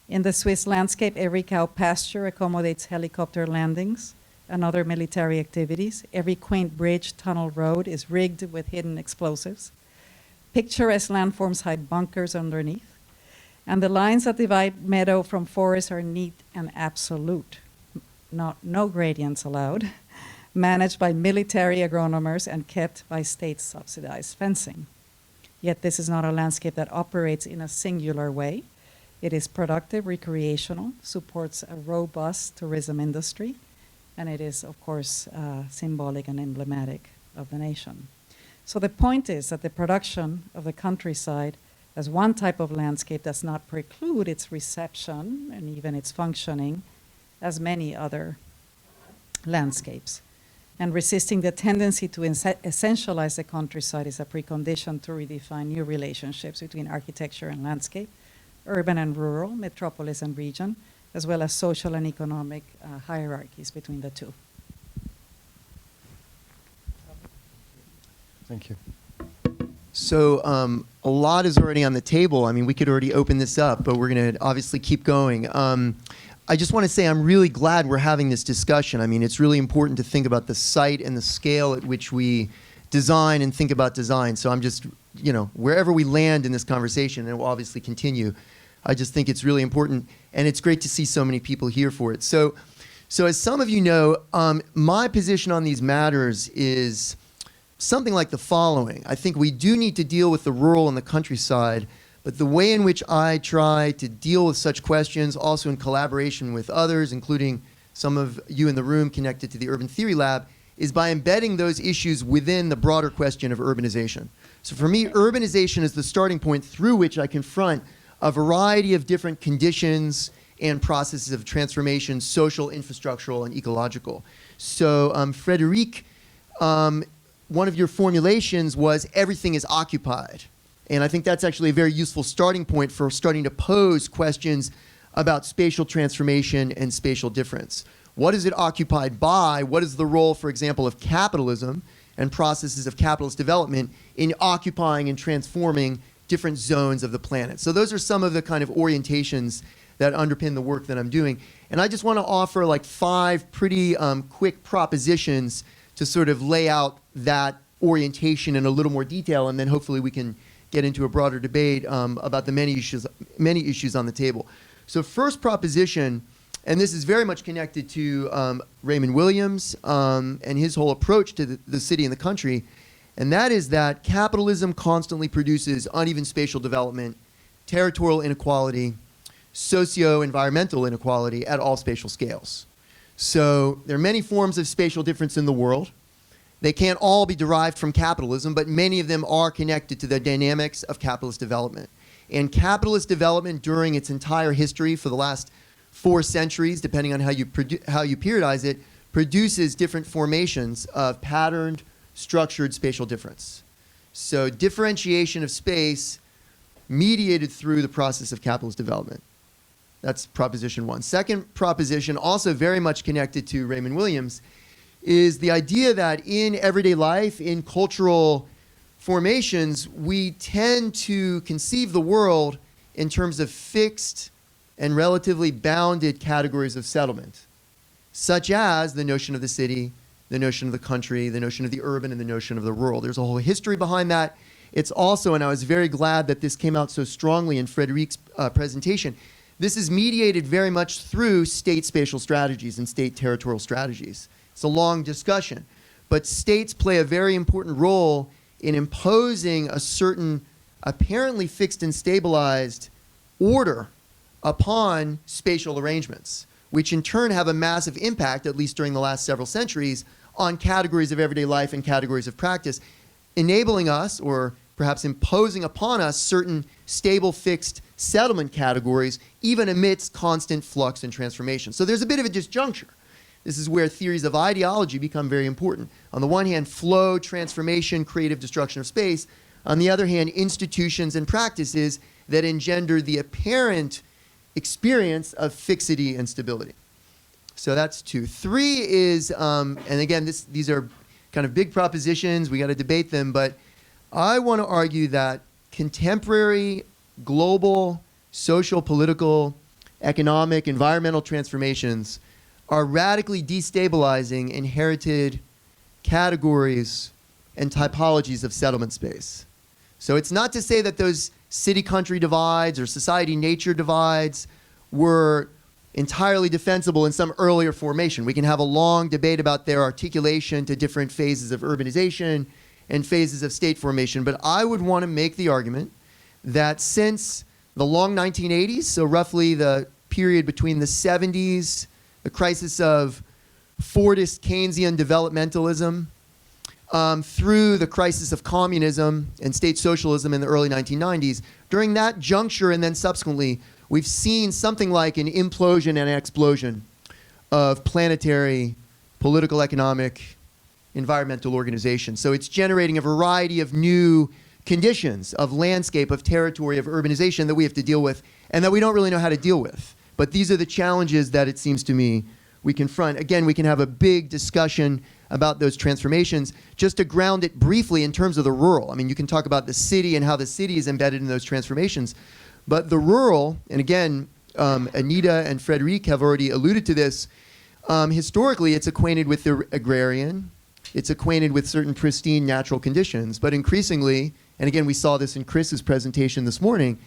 S3: In the Swiss landscape, every cow pasture accommodates helicopter landings and other military activities. Every quaint bridge, tunnel, road is rigged with hidden explosives. Picturesque landforms hide bunkers underneath. And the lines that divide meadow from forest are neat and absolute. No gradients allowed, managed by military agronomers and kept by state-subsidized fencing. Yet this is not a landscape that operates in a singular way. It is productive, recreational, supports a robust tourism industry, and it is, of course, symbolic and emblematic of the nation. So the point is that the production of the countryside as one type of landscape does not preclude its reception and even its functioning as many other landscapes. And resisting the tendency to essentialize the countryside is a precondition to redefine new relationships between architecture and landscape, urban and rural, metropolis and region, as well as social and economic hierarchies between the two.
S1: Thank you.
S4: So a lot is already on the table. I mean, we could already open this up, but we're going to obviously keep going. I just want to say I'm really glad we're having this discussion. I mean, it's really important to think about the site and the scale at which we design and think about design. So I'm just, you know, wherever we land in this conversation, and it will obviously continue, I just think it's really important, and it's great to see so many people here for it. So as some of you know, my position on these matters is something like the following. I think we do need to deal with the rural and the countryside, but the way in which I try to deal with such questions, also in collaboration with others, including some of you in the room connected to the Urban Theory Lab, is by embedding those issues within the broader question of urbanization. So for me, urbanization is the starting point through which I confront a variety of different conditions and processes of transformation, social, infrastructural, and ecological. So Frédéric, one of your formulations was everything is occupied. And I think that's actually a very useful starting point for starting to pose questions about spatial transformation and spatial difference. What is it occupied by? What is the role, for example, of capitalism and processes of capitalist development in occupying and transforming different zones of the planet? So those are some of the kind of orientations that underpin the work that I'm doing. And I just want to offer like 5 pretty quick propositions to sort of lay out that orientation in a little more detail, and then hopefully we can get into a broader debate about the many issues on the table. So first proposition, and this is very much connected to Raymond Williams and his whole approach to the city and the country, and that is that capitalism constantly produces uneven spatial development, territorial inequality, socio-environmental inequality at all spatial scales. So there are many forms of spatial difference in the world. They can't all be derived from capitalism, but many of them are connected to the dynamics of capitalist development. And capitalist development during its entire history for the last 4 centuries, depending on how you periodize it, produces different formations of patterned, structured spatial difference. So differentiation of space mediated through the process of capitalist development. That's proposition 1. Second proposition, also very much connected to Raymond Williams, is the idea that in everyday life, in cultural formations, we tend to conceive the world in terms of fixed and relatively bounded categories of settlement, such as the notion of the city, the notion of the country, the notion of the urban, and the notion of the rural. There's a whole history behind that. It's also, and I was very glad that this came out so strongly in Frédéric's presentation, this is mediated very much through state spatial strategies and state territorial strategies. It's a long discussion, but states play a very important role in imposing a certain apparently fixed and stabilized order upon spatial arrangements, which in turn have a massive impact, at least during the last several centuries, on categories of everyday life and categories of practice, enabling us, or perhaps imposing upon us, certain stable, fixed settlement categories, even amidst constant flux and transformation. So there's a bit of a disjuncture. This is where theories of ideology become very important. On the one hand, flow, transformation, creative destruction of space. On the other hand, institutions and practices that engender the apparent experience of fixity and stability. So that's 2. 3 is, and again, these are kind of big propositions. We got to debate them, but I want to argue that contemporary global social, political, economic, environmental transformations are radically destabilizing inherited categories and typologies of settlement space. So it's not to say that those city-country divides or society-nature divides were entirely defensible in some earlier formation. We can have a long debate about their articulation to different phases of urbanization and phases of state formation, but I would want to make the argument that since the long 1980s, so roughly the period between the 70s, the crisis of Fordist Keynesian developmentalism, through the crisis of communism and state socialism in the early 1990s, during that juncture and then subsequently, we've seen something like an implosion and explosion of planetary, political, economic, environmental organization. So it's generating a variety of new conditions of landscape, of territory, of urbanization that we have to deal with and that we don't really know how to deal with. But these are the challenges that it seems to me we confront. Again, we can have a big discussion about those transformations. Just to ground it briefly in terms of the rural, I mean, you can talk about the city and how the city is embedded in those transformations. But the rural, and again, Anita and Frédéric have already alluded to this, historically it's acquainted with the agrarian, it's acquainted with certain pristine natural conditions, but increasingly, and again we saw this in Chris's presentation this morning,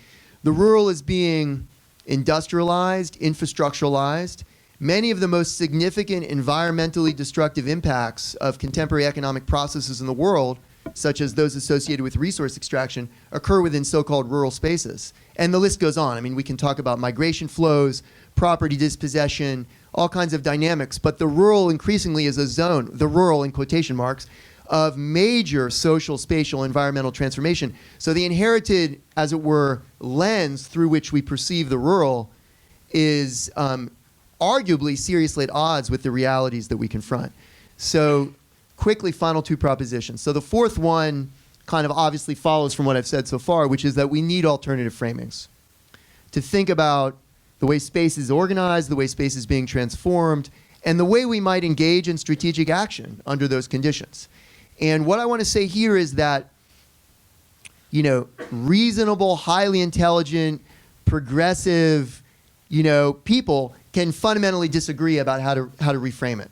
S4: the rural is being industrialized, infrastructuralized. Many of the most significant environmentally destructive impacts of contemporary economic processes in the world, such as those associated with resource extraction, occur within so-called rural spaces. And the list goes on. I mean, we can talk about migration flows, property dispossession, all kinds of dynamics. But the rural increasingly is a zone, the rural in quotation marks, of major social, spatial, environmental transformation. So the inherited, as it were, lens through which we perceive the rural is arguably seriously at odds with the realities that we confront. So quickly, final two propositions. So the fourth one kind of obviously follows from what I've said so far, which is that we need alternative framings to think about the way space is organized, the way space is being transformed, and the way we might engage in strategic action under those conditions. And what I want to say here is that, you know, reasonable, highly intelligent, progressive, you know, people can fundamentally disagree about how to reframe it.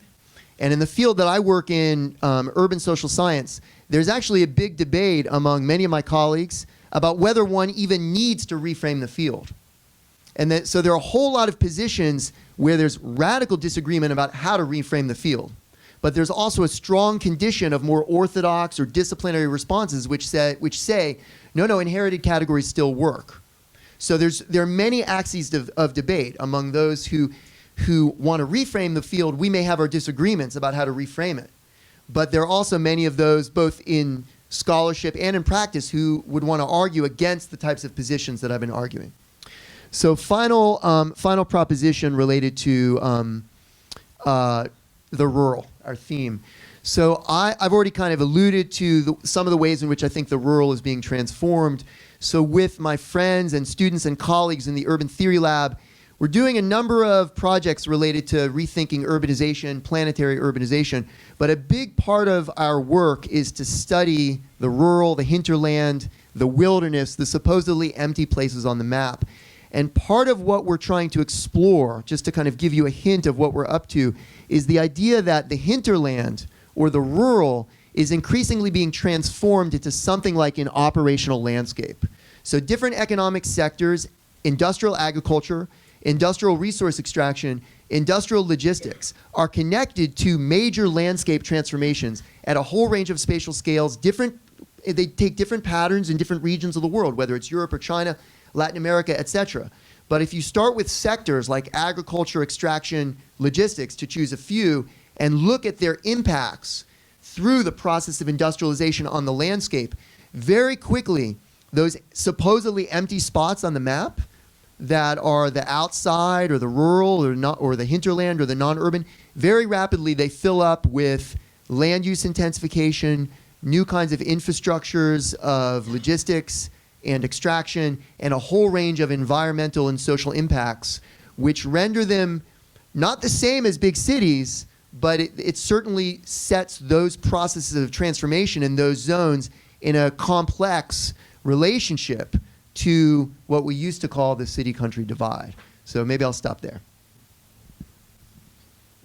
S4: And in the field that I work in, urban social science, there's actually a big debate among many of my colleagues about whether one even needs to reframe the field. And so there are a whole lot of positions where there's radical disagreement about how to reframe the field. But there's also a strong condition of more orthodox or disciplinary responses which say, no, inherited categories still work. So there are many axes of debate among those who want to reframe the field. We may have our disagreements about how to reframe it. But there are also many of those, both in scholarship and in practice, who would want to argue against the types of positions that I've been arguing. So final proposition related to the rural, our theme. So I've already kind of alluded to some of the ways in which I think the rural is being transformed. So with my friends and students and colleagues in the Urban Theory Lab, we're doing a number of projects related to rethinking urbanization, planetary urbanization. But a big part of our work is to study the rural, the hinterland, the wilderness, the supposedly empty places on the map. And part of what we're trying to explore, just to kind of give you a hint of what we're up to, is the idea that the hinterland, or the rural, is increasingly being transformed into something like an operational landscape. So different economic sectors, industrial agriculture, industrial resource extraction, industrial logistics, are connected to major landscape transformations at a whole range of spatial scales. They take different patterns in different regions of the world, whether it's Europe or China, Latin America, etc. But if you start with sectors like agriculture, extraction, logistics, to choose a few, and look at their impacts through the process of industrialization on the landscape, very quickly, those supposedly empty spots on the map that are the outside or the rural or the hinterland or the non-urban, very rapidly they fill up with land use intensification, new kinds of infrastructures of logistics and extraction, and a whole range of environmental and social impacts, which render them not the same as big cities, but it certainly sets those processes of transformation in those zones in a complex relationship to what we used to call the city-country divide. So maybe I'll stop there.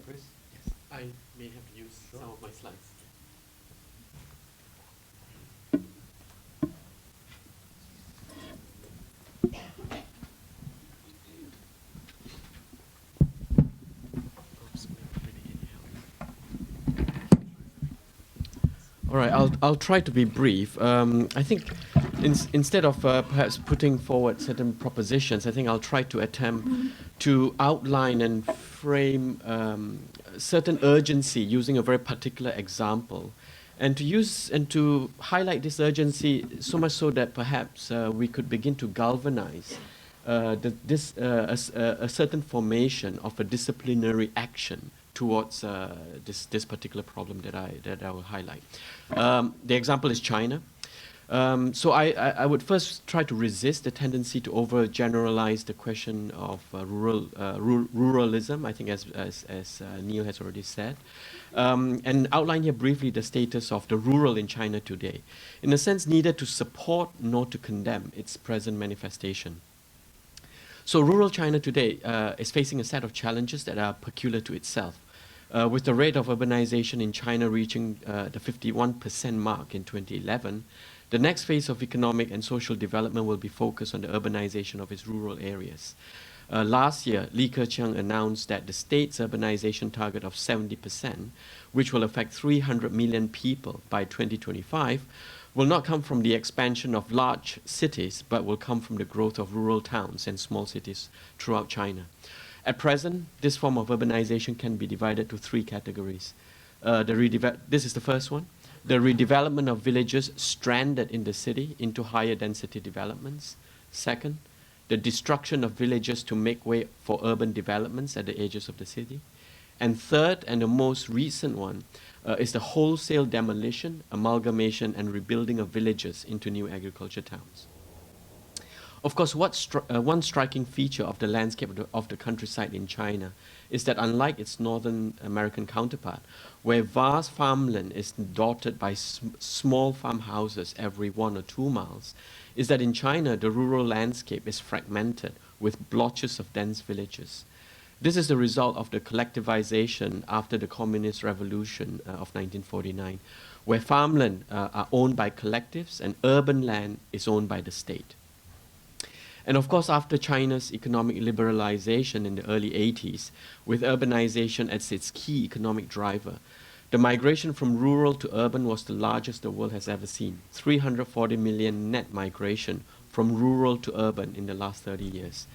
S5: Chris? Yes. I may have used some of my slides. All right, I'll try to be brief. I think instead of perhaps putting forward certain propositions, I think I'll try to attempt to outline and frame certain urgency using a very particular example, and to highlight this urgency so much so that perhaps we could begin to galvanize a certain formation of a disciplinary action towards this particular problem that I will highlight. The example is China. So I would first try to resist the tendency to overgeneralize the question of ruralism, I think as Neil has already said, and outline here briefly the status of the rural in China today, in a sense neither to support nor to condemn its present manifestation. So rural China today is facing a set of challenges that are peculiar to itself. With the rate of urbanization in China reaching the 51% mark in 2011, the next phase of economic and social development will be focused on the urbanization of its rural areas. Last year, Li Keqiang announced that the state's urbanization target of 70%, which will affect 300 million people by 2025, will not come from the expansion of large cities, but will come from the growth of rural towns and small cities throughout China. At present, this form of urbanization can be divided to 3 categories. This is the first one. The redevelopment of villages stranded in the city into higher density developments. Second, the destruction of villages to make way for urban developments at the edges of the city. And third, and the most recent one, is the wholesale demolition, amalgamation, and rebuilding of villages into new agriculture towns. Of course, one striking feature of the landscape of the countryside in China is that unlike its Northern American counterpart, where vast farmland is dotted by small farmhouses every 1 or 2 miles, is that in China, the rural landscape is fragmented with blotches of dense villages. This is the result of the collectivization after the Communist Revolution of 1949, where farmland are owned by collectives and urban land is owned by the state. And of course, after China's economic liberalization in the early 80s, with urbanization as its key economic driver, the migration from rural to urban was the largest the world has ever seen, 340 million net migration from rural to urban in the last 30 years.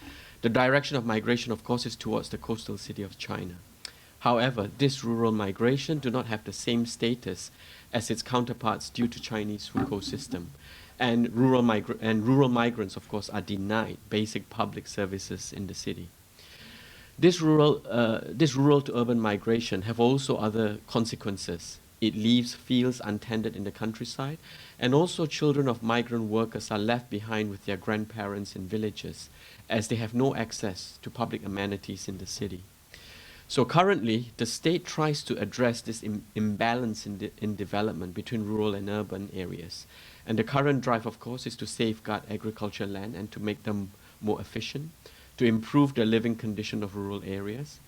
S5: The direction of migration, of course, is towards the coastal city of China. However, this rural migration do not have the same status as its counterparts due to Chinese ecosystem. And rural migrants, of course, are denied basic public services in the city. This rural to urban migration have also other consequences. It leaves fields untended in the countryside, and also children of migrant workers are left behind with their grandparents in villages, as they have no access to public amenities in the city. So currently, the state tries to address this imbalance in development between rural and urban areas. And the current drive, of course, is to safeguard agricultural land and to make them more efficient, to improve the living condition of rural areas,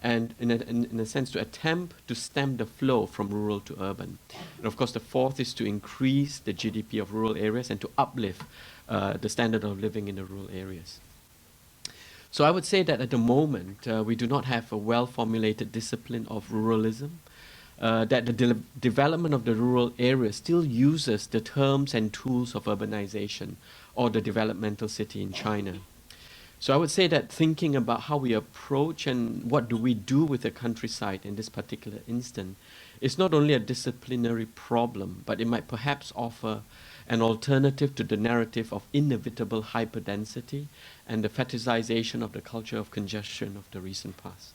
S5: and in a sense to attempt to stem the flow from rural to urban. And of course, the fourth is to increase the GDP of rural areas and to uplift the standard of living in the rural areas. So I would say that at the moment, we do not have a well-formulated discipline of ruralism, that the development of the rural area still uses the terms and tools of urbanization or the developmental city in China. So I would say that thinking about how we approach and what do we do with the countryside in this particular instant is not only a disciplinary problem, but it might perhaps offer an alternative to the narrative of inevitable hyperdensity and the fetishization of the culture of congestion of the recent past.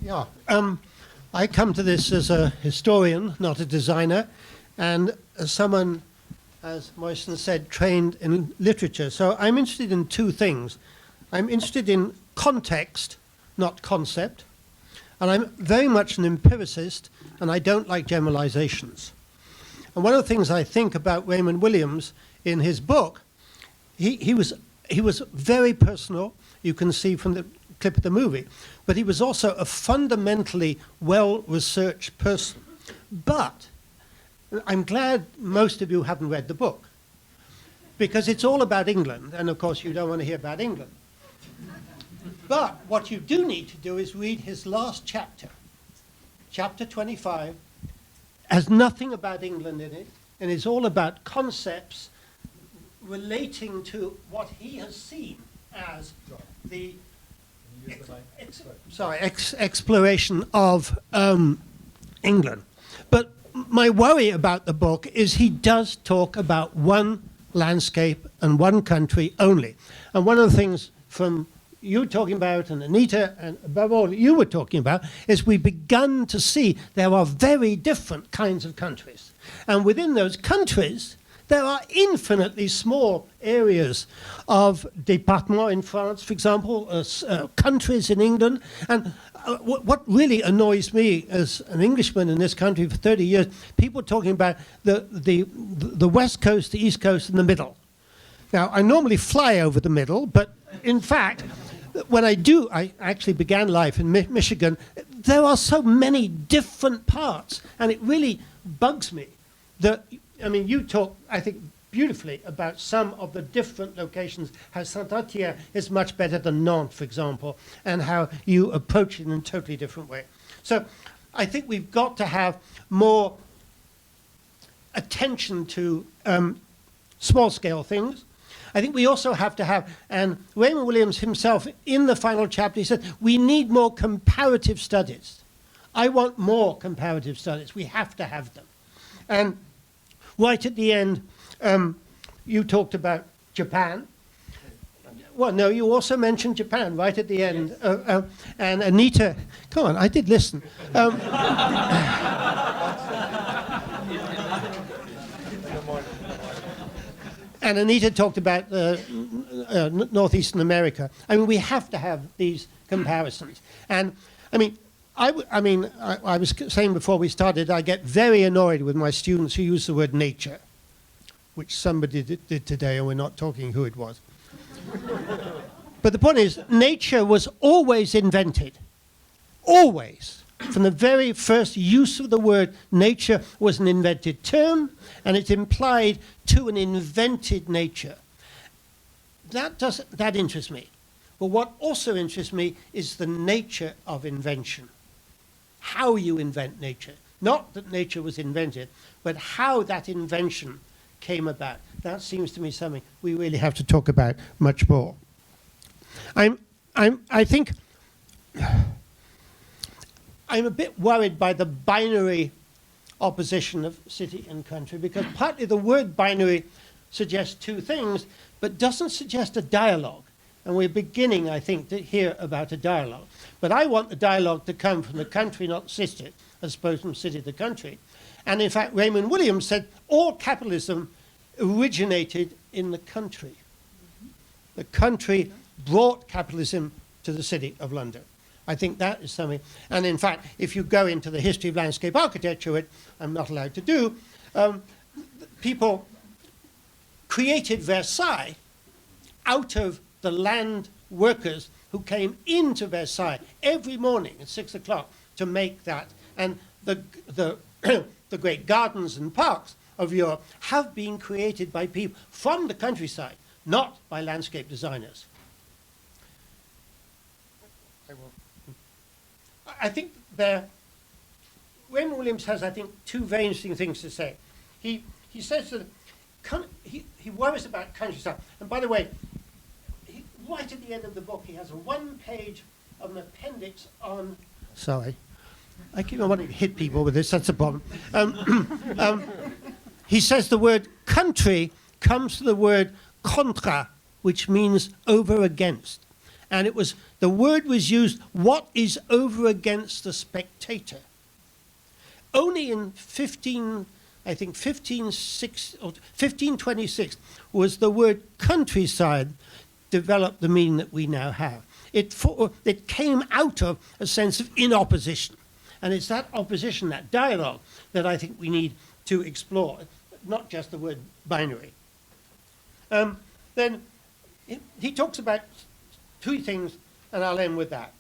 S6: Yeah, I come to this as a historian, not a designer, and as someone, as Mohsen said, trained in literature. So I'm interested in 2 things. I'm interested in context, not concept, and I'm very much an empiricist, and I don't like generalizations. And one of the things I think about Raymond Williams in his book, he was very personal. You can see from the clip of the movie, but he was also a fundamentally well-researched person. But I'm glad most of you haven't read the book, because it's all about England, and of course you don't want to hear about England. But what you do need to do is read his last chapter. Chapter 25 has nothing about England in it, and is all about concepts relating to what he has seen as the exploration of England. But my worry about the book is he does talk about one landscape and one country only. And one of the things from you talking about, and Anita, and above all you were talking about, is we've begun to see there are very different kinds of countries. And within those countries, there are infinitely small areas of départements in France, for example, countries in England. And what really annoys me as an Englishman in this country for 30 years, people talking about the West Coast, the East Coast, and the middle. Now, I normally fly over the middle, but in fact, when I do, I actually began life in Michigan, there are so many different parts, and it really bugs me that, I mean, you talk, I think, beautifully about some of the different locations, how Saint-Étienne is much better than Nantes, for example, and how you approach it in a totally different way. So I think we've got to have more attention to small-scale things. I think we also have to have, and Raymond Williams himself, in the final chapter, he said, we need more comparative studies. I want more comparative studies. We have to have them. And right at the end, you talked about Japan. Well, no, you also mentioned Japan right at the end. And Anita, come on, I did listen. And Anita talked about Northeastern America. I mean, we have to have these comparisons. And I mean, I was saying before we started, I get very annoyed with my students who use the word nature, which somebody did today, and we're not talking who it was. But the point is, nature was always invented. Always. From the very first use of the word, nature was an invented term, and it implied to an invented nature. That interests me. But what also interests me is the nature of invention. How you invent nature. Not that nature was invented, but how that invention came about. That seems to me something we really have to talk about much more. I think I'm a bit worried by the binary opposition of city and country, because partly the word binary suggests two things, but doesn't suggest a dialogue. And we're beginning, I think, to hear about a dialogue. But I want the dialogue to come from the country, not city, as opposed from city to country. And in fact, Raymond Williams said all capitalism originated in the country. The country brought capitalism to the city of London. I think that is something. And in fact, if you go into the history of landscape architecture, which I'm not allowed to do, people created Versailles out of the land workers who came into Versailles every morning at 6 o'clock to make that. And the great gardens and parks of Europe have been created by people from the countryside, not by landscape designers. I think Raymond Williams has, I think, two very interesting things to say. He says that he worries about countryside. And by the way, right at the end of the book, he has a one-page of an appendix on... Sorry. I keep on wanting to hit people with this. That's a problem. He says the word country comes from the word contra, which means over against. And the word was used, what is over against the spectator? Only in 1526 was the word countryside developed the meaning that we now have. It came out of a sense of in opposition. And it's that opposition, that dialogue, that I think we need to explore, not just the word binary. Then he talks about two things, and I'll end with that.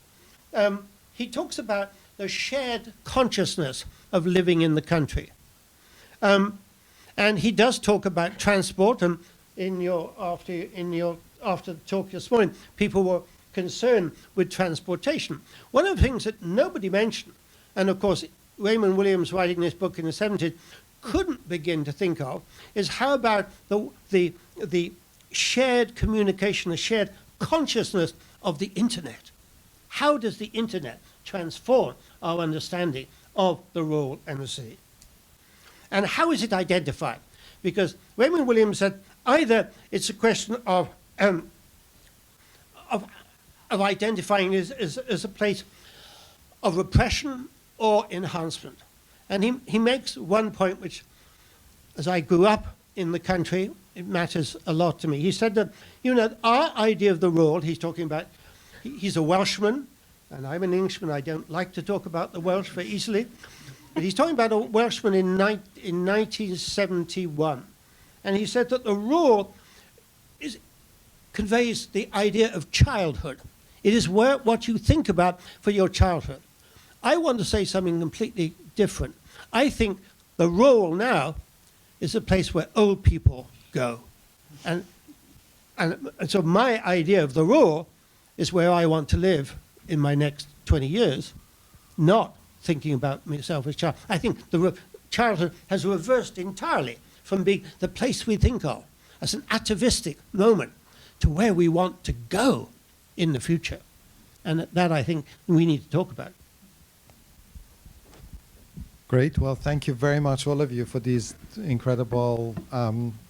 S6: He talks about the shared consciousness of living in the country. And he does talk about transport, and after the talk this morning, people were concerned with transportation. One of the things that nobody mentioned, and of course Raymond Williams, writing this book in the 70s, couldn't begin to think of, is how about the shared communication, the shared consciousness of the internet. How does the internet transform our understanding of the rural and the city? And how is it identified? Because Raymond Williams said either it's a question of identifying it as a place of repression or enhancement. And he makes one point which, as I grew up in the country, it matters a lot to me. He said that, our idea of the rural, he's talking about, he's a Welshman, and I'm an Englishman, I don't like to talk about the Welsh very easily, but he's talking about a Welshman in 1971. And he said that the rural conveys the idea of childhood. It is what you think about for your childhood. I want to say something completely different. I think the rural now is a place where old people go. And so my idea of the rural is where I want to live in my next 20 years, not thinking about myself as a child. I think the childhood has reversed entirely from being the place we think of. as an atavistic moment to where we want to go in the future. And that I think we need to talk about.
S1: Great. Well, thank you very much, all of you, for these incredible,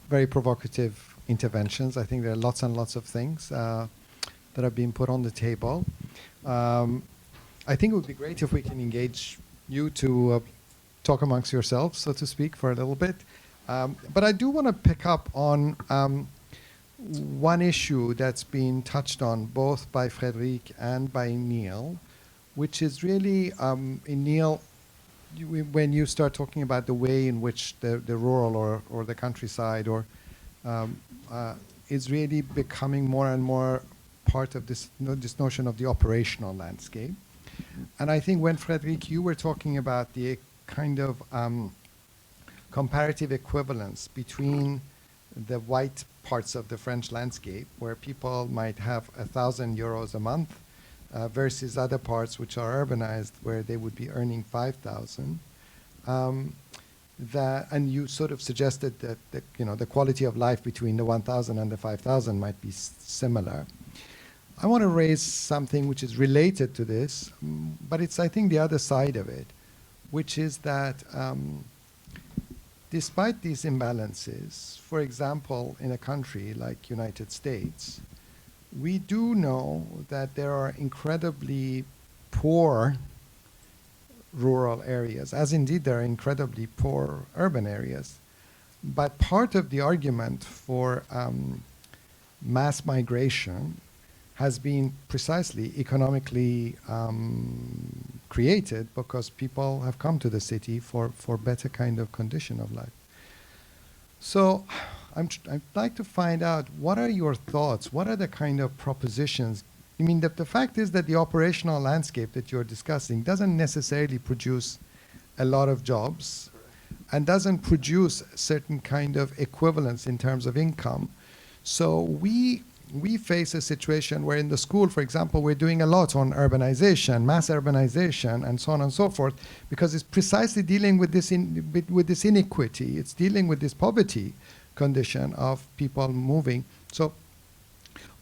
S1: very provocative interventions. I think there are lots and lots of things that have been put on the table. I think it would be great if we can engage you to talk amongst yourselves, so to speak, for a little bit. But I do want to pick up on one issue that's been touched on both by Frédéric and by Neil, which is really, in Neil, when you start talking about the way in which the rural or the countryside is really becoming more and more part of this notion of the operational landscape. And I think when, Frédéric, you were talking about the kind of comparative equivalence between the white parts of the French landscape, where people might have €1,000 a month, versus other parts which are urbanized, where they would be earning 5,000. And you sort of suggested that the quality of life between the 1,000 and the 5,000 might be similar. I want to raise something which is related to this, but it's, I think, the other side of it, which is that despite these imbalances, for example, in a country like United States, we do know that there are incredibly poor rural areas, as indeed there are incredibly poor urban areas. But part of the argument for mass migration has been precisely economically created, because people have come to the city for better kind of condition of life. So I'd like to find out, what are your thoughts? What are the kind of propositions? I mean, the fact is that the operational landscape that you're discussing doesn't necessarily produce a lot of jobs and doesn't produce certain kind of equivalence in terms of income. So we face a situation where in the school, for example, we're doing a lot on urbanization, mass urbanization, and so on and so forth, because it's precisely dealing with this inequity. It's dealing with this poverty condition of people moving. So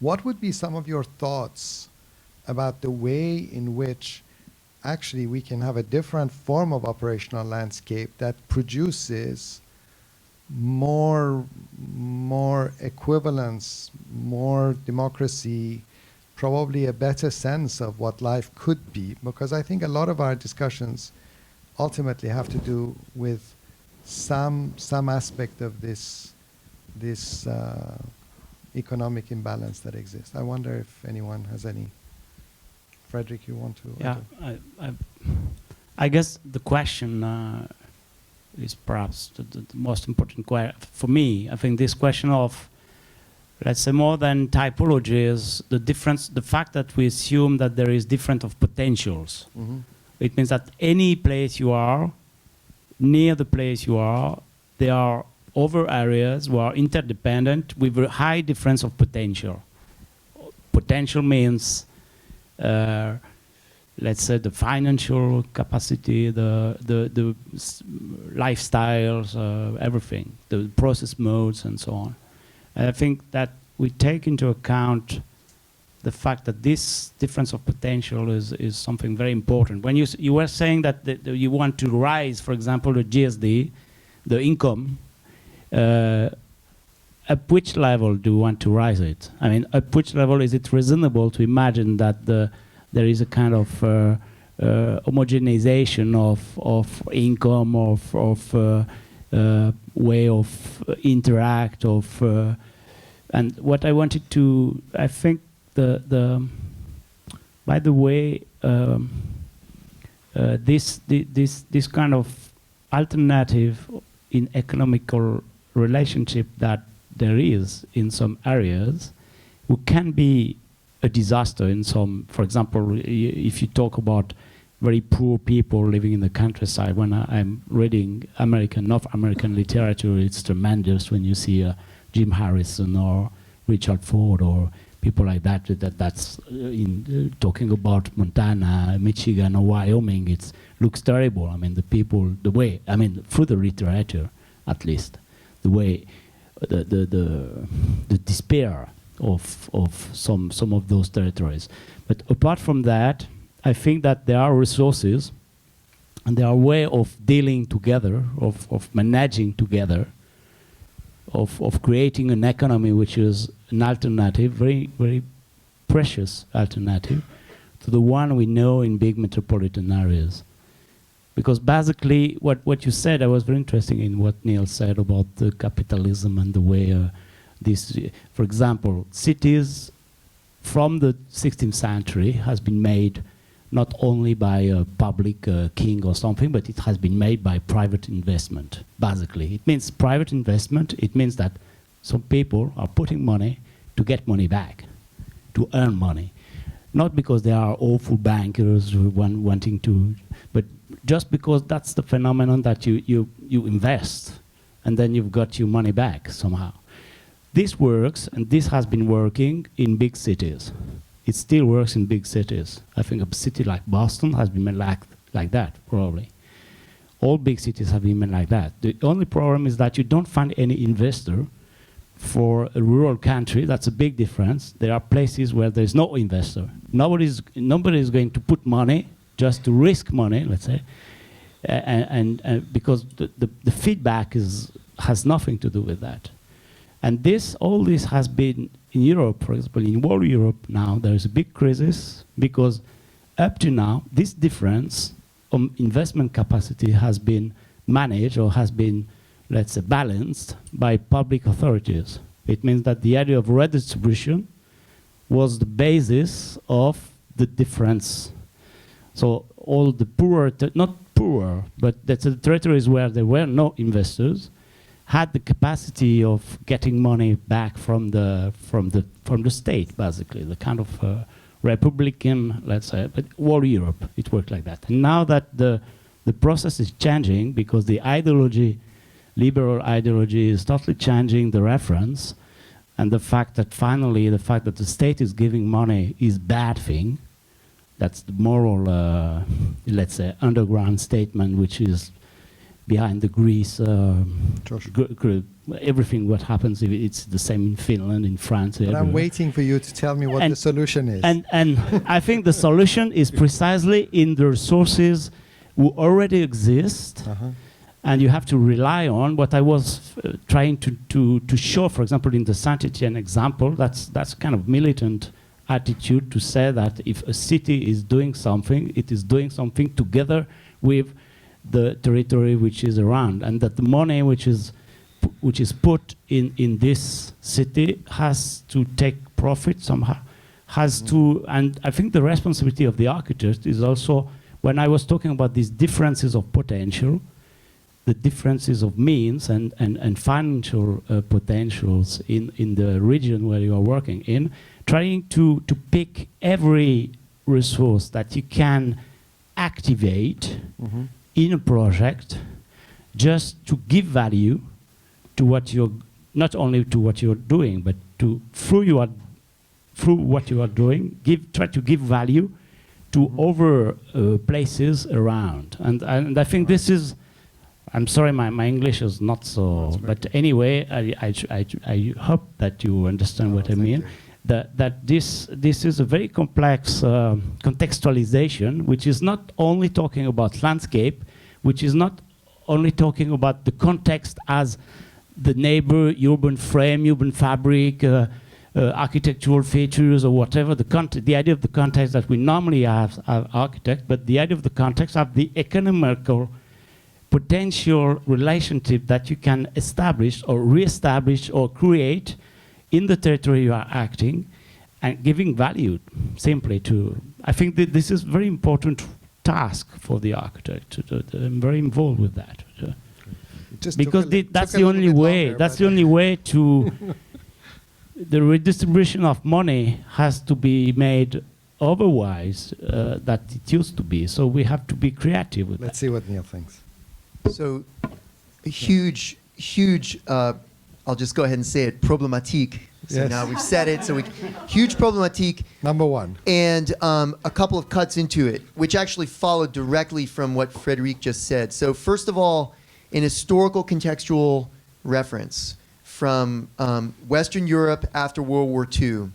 S1: what would be some of your thoughts about the way in which actually we can have a different form of operational landscape that produces more equivalence, more democracy, probably a better sense of what life could be? Because I think a lot of our discussions ultimately have to do with some aspect of this economic imbalance that exists. I wonder if anyone has any. Frédéric, you want to?
S2: Yeah, I guess the question is perhaps the most important question for me. I think this question of, let's say, more than typology is the difference, the fact that we assume that there is different of potentials.
S1: Mm-hmm.
S2: It means that any place you are, near the place you are, there are other areas who are interdependent with a high difference of potential. Potential means, let's say, the financial capacity, the lifestyles, everything, the process modes, and so on. And I think that we take into account the fact that this difference of potential is something very important. When you were saying that you want to rise, for example, the GSD, the income, at which level do you want to rise it? I mean, at which level is it reasonable to imagine that there is a kind of homogenization of income, of way of interact, and what I wanted to, I think by the way, this kind of alternative in economical relationship that there is in some areas, who can be a disaster in some. For example, if you talk about very poor people living in the countryside, when I'm reading North American literature, it's tremendous when you see Jim Harrison or Richard Ford or people like that. That's talking about Montana, Michigan, or Wyoming. It looks terrible. I mean, the people, the way, I mean, through the literature, at least, the way the despair of some of those territories. But apart from that, I think that there are resources and there are ways of dealing together, of managing together, of creating an economy which is an alternative, very, very precious alternative to the one we know in big metropolitan areas. Because basically, what you said, I was very interested in what Neil said about the capitalism and the way this, for example, cities from the 16th century has been made not only by a public king or something, but it has been made by private investment, basically. It means private investment, it means that some people are putting money to get money back, to earn money. Not because they are awful bankers wanting to, but just because that's the phenomenon that you invest and then you've got your money back somehow. This works, and this has been working in big cities. It still works in big cities. I think a city like Boston has been made like that, probably. All big cities have been made like that. The only problem is that you don't find any investor for a rural country. That's a big difference. There are places where there's no investor. Nobody is going to put money just to risk money, let's say, and because the feedback has nothing to do with that. And all this has been in Europe, for example, in whole Europe now, there is a big crisis because up to now, this difference of investment capacity has been managed or has been, let's say, balanced by public authorities. It means that the idea of redistribution was the basis of the difference. So all the poorer, not poorer, but that's the territories where there were no investors, had the capacity of getting money back from the state, basically, the kind of Republican, let's say, but all Europe, it worked like that. And now that the process is changing because the ideology, liberal ideology, is totally changing the reference, and the fact that finally the state is giving money is bad thing. That's the moral, let's say, underground statement, which is behind the Greece, everything what happens, it's the same in Finland, in France.
S1: But I'm waiting for you to tell me what the solution is.
S2: And I think the solution is precisely in the resources who already exist, and you have to rely on what I was trying to show, for example, in the Saint-Étienne example. That's kind of militant attitude to say that if a city is doing something, it is doing something together with the territory which is around, and that the money which is put in this city has to take profit somehow, has to, and I think the responsibility of the architect is also, when I was talking about these differences of potential, the differences of means and financial potentials in the region where you are working in, trying to pick every resource that you can activate in a project, just to give value to what you're, not only to what you're doing, but to through what you are doing, try to give value to other places around. And I think this is, I'm sorry, my English is not so, but anyway, I hope that you understand what I mean. That this is a very complex contextualization, which is not only talking about landscape, which is not only talking about the context as the neighbor, urban frame, urban fabric, architectural features, or whatever, the idea of the context that we normally have architect, but the idea of the context of the economical potential relationship that you can establish or re-establish or create in the territory you are acting, and giving value simply to, I think that this is very important task for the architect. I'm very involved with that. Because that's the only way, that's the only way to, the redistribution of money has to be made otherwise that it used to be. So we have to be creative with that.
S1: Let's see what Neil thinks.
S4: So a huge, I'll just go ahead and say it, problématique. So now we've said it, so huge problématique.
S1: Number one.
S4: And a couple of cuts into it, which actually follow directly from what Frédéric just said. So first of all, an historical contextual reference. from Western Europe after World War II,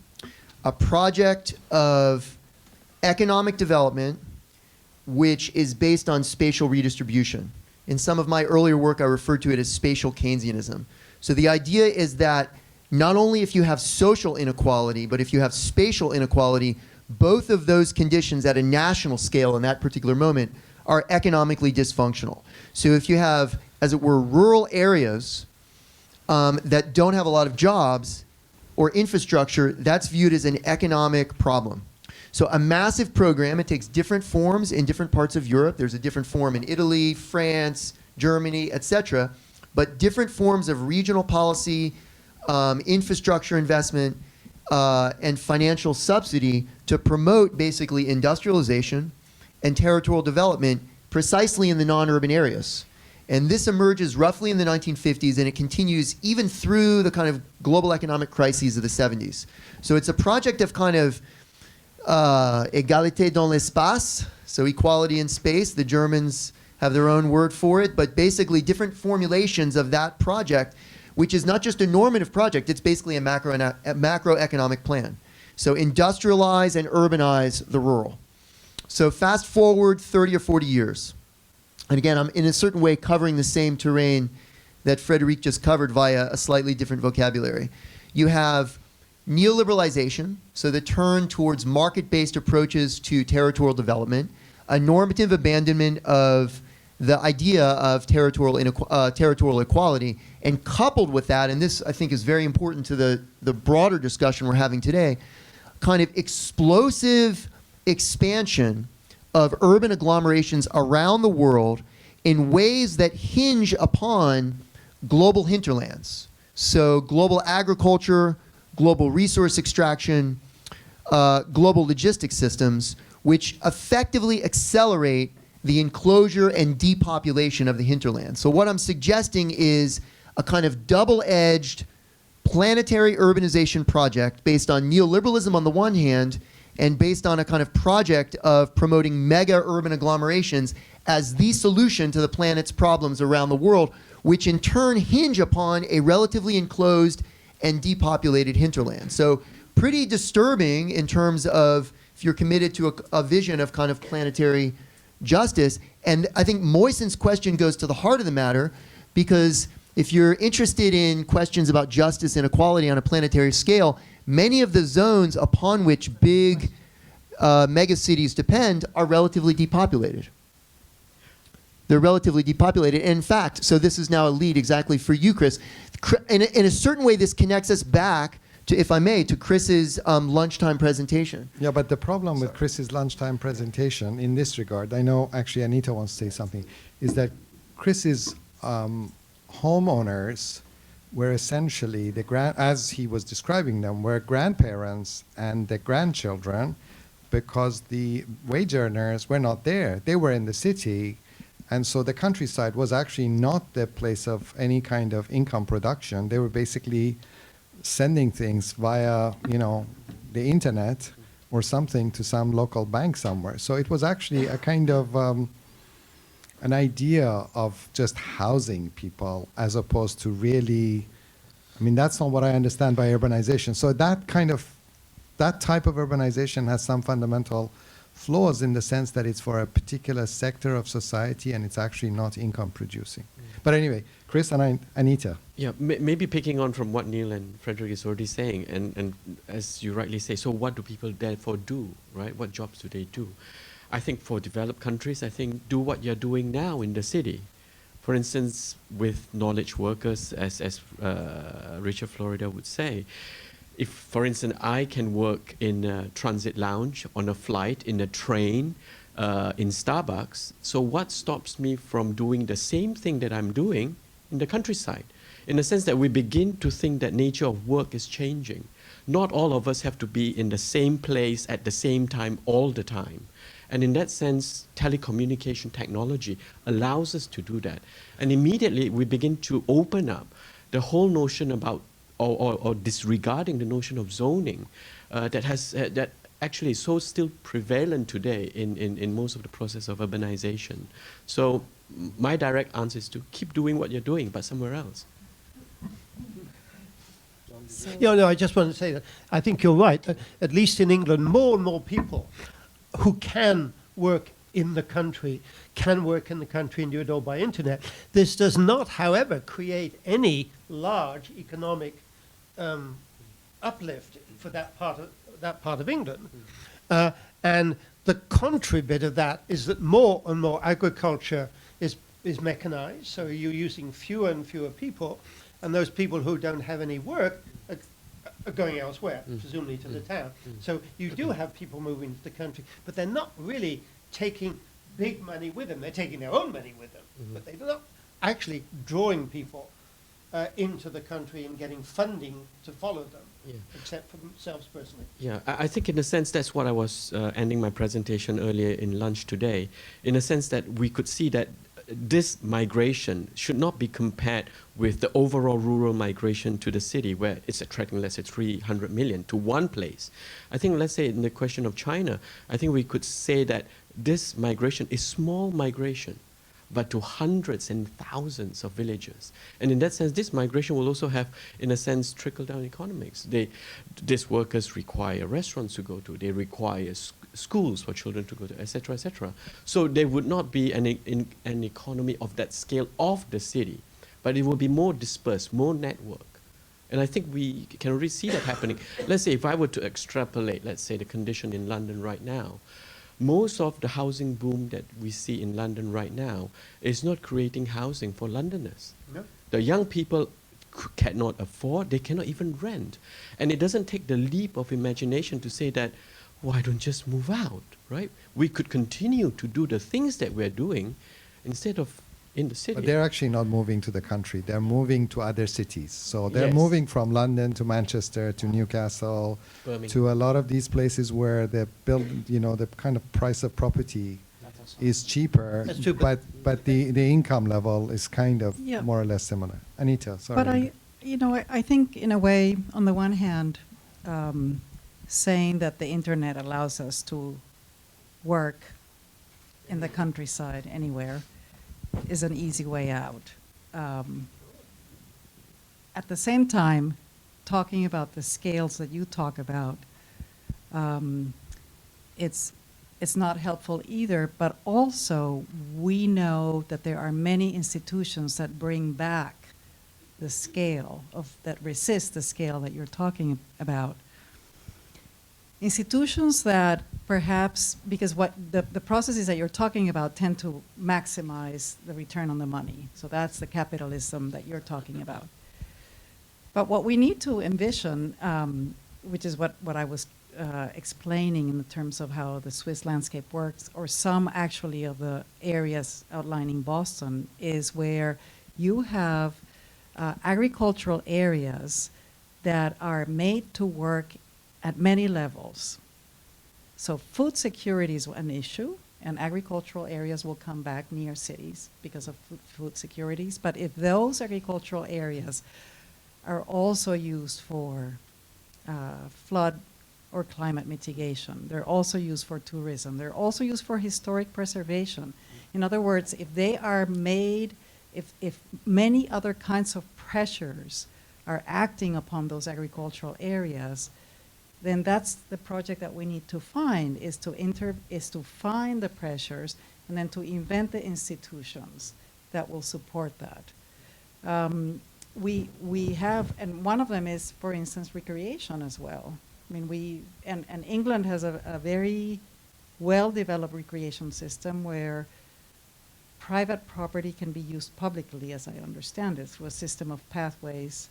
S4: a project of economic development which is based on spatial redistribution. In some of my earlier work, I referred to it as spatial Keynesianism. So the idea is that not only if you have social inequality, but if you have spatial inequality, both of those conditions at a national scale in that particular moment are economically dysfunctional. So if you have, as it were, rural areas that don't have a lot of jobs or infrastructure, that's viewed as an economic problem. So a massive program, it takes different forms in different parts of Europe. There's a different form in Italy, France, Germany, etc. But different forms of regional policy, infrastructure investment, and financial subsidy to promote basically industrialization and territorial development precisely in the non-urban areas. And this emerges roughly in the 1950s, and it continues even through the kind of global economic crises of the 70s. So it's a project of kind of égalité dans l'espace, so equality in space. The Germans have their own word for it, but basically different formulations of that project, which is not just a normative project, it's basically a macroeconomic plan. So industrialize and urbanize the rural. So fast forward 30 or 40 years. And again, I'm in a certain way covering the same terrain that Frédéric just covered via a slightly different vocabulary. You have neoliberalization, so the turn towards market-based approaches to territorial development, a normative abandonment of the idea of territorial equality, and coupled with that, and this I think is very important to the broader discussion we're having today, kind of explosive expansion of urban agglomerations around the world in ways that hinge upon global hinterlands. So global agriculture, global resource extraction, global logistics systems, which effectively accelerate the enclosure and depopulation of the hinterland. So what I'm suggesting is a kind of double-edged planetary urbanization project based on neoliberalism on the one hand, and based on a kind of project of promoting mega urban agglomerations as the solution to the planet's problems around the world, which in turn hinge upon a relatively enclosed and depopulated hinterland. So pretty disturbing in terms of if you're committed to a vision of kind of planetary justice. And I think Mohsen's question goes to the heart of the matter, because if you're interested in questions about justice and equality on a planetary scale, many of the zones upon which big megacities depend are relatively depopulated. They're relatively depopulated. And in fact, so this is now a lead exactly for you, Chris. In a certain way, this connects us back to, if I may, to Chris's lunchtime presentation.
S1: Yeah, but the problem with Chris's lunchtime presentation in this regard, I know actually Anita wants to say something, is that Chris's homeowners were essentially, as he was describing them, were grandparents and the grandchildren, because the wage earners were not there. They were in the city, and so the countryside was actually not the place of any kind of income production. They were basically sending things via, the internet or something to some local bank somewhere. So it was actually a kind of an idea of just housing people as opposed to really, that's not what I understand by urbanization. So that type of urbanization has some fundamental flaws in the sense that it's for a particular sector of society and it's actually not income producing. But anyway, Chris and Anita.
S5: Yeah, maybe picking on from what Neil and Frédéric is already saying, and as you rightly say, so what do people therefore do, right? What jobs do they do? I think for developed countries, I think do what you're doing now in the city. For instance, with knowledge workers, as Richard Florida would say, if, for instance, I can work in a transit lounge, on a flight, in a train, in Starbucks, so what stops me from doing the same thing that I'm doing in the countryside? In the sense that we begin to think that nature of work is changing. Not all of us have to be in the same place at the same time all the time. And in that sense, telecommunication technology allows us to do that. And immediately we begin to open up the whole notion about, or disregarding the notion of zoning that actually is so still prevalent today in most of the process of urbanization. So my direct answer is to keep doing what you're doing, but somewhere else.
S3: So
S6: Yeah, no, I just want to say that I think you're right. At least in England, more and more people who can work in the country can work in the country and do it all by internet. This does not, however, create any large economic uplift for that part of England. And the contrary bit of that is that more and more agriculture is mechanized, so you're using fewer and fewer people, and those people who don't have any work are going elsewhere, presumably to the town. So you do have people moving to the country, but they're not really taking big money with them. They're taking their own money with them, but they're not actually drawing people into the country and getting funding to follow them, except for themselves personally.
S5: Yeah, I think in a sense that's what I was ending my presentation earlier in lunch today, in a sense that we could see that this migration should not be compared with the overall rural migration to the city, where it's attracting, let's say, 300 million to one place. I think, let's say, in the question of China, I think we could say that this migration is small migration, but to hundreds and thousands of villages. And in that sense, this migration will also have, in a sense, trickle-down economics. These workers require restaurants to go to, they require schools for children to go to, etc., etc. So there would not be an economy of that scale of the city, but it will be more dispersed, more network. And I think we can already see that happening. Let's say if I were to extrapolate, let's say, the condition in London right now, most of the housing boom that we see in London right now is not creating housing for Londoners.
S6: No.
S5: The young people cannot afford, they cannot even rent. And it doesn't take the leap of imagination to say that, why don't just move out, right? We could continue to do the things that we're doing instead of in the city.
S1: But they're actually not moving to the country. They're moving to other cities. So they're
S5: Yes.
S1: moving from London to Manchester to Newcastle
S5: Birmingham.
S1: to a lot of these places where the the kind of price of property is cheaper,
S6: That's true,
S1: but the income level is kind of
S3: Yeah.
S1: more or less similar. Anita, sorry.
S3: But I think in a way, on the one hand, saying that the internet allows us to work in the countryside anywhere is an easy way out. At the same time, talking about the scales that you talk about, it's not helpful either, but also we know that there are many institutions that bring back the scale that resist the scale that you're talking about. Institutions that perhaps, because what the processes that you're talking about tend to maximize the return on the money. So that's the capitalism that you're talking about. But what we need to envision, which is what I was explaining in the terms of how the Swiss landscape works, or some actually of the areas outlining Boston, is where you have agricultural areas that are made to work at many levels. So food security is an issue, and agricultural areas will come back near cities because of food securities. But if those agricultural areas are also used for flood or climate mitigation, they're also used for tourism, they're also used for historic preservation. In other words, if they are made, if many other kinds of pressures are acting upon those agricultural areas, then that's the project that we need to find, is to find the pressures and then to invent the institutions that will support that. We have, and one of them is, for instance, recreation as well. I mean, and England has a very well-developed recreation system where private property can be used publicly, as I understand it, through a system of pathways,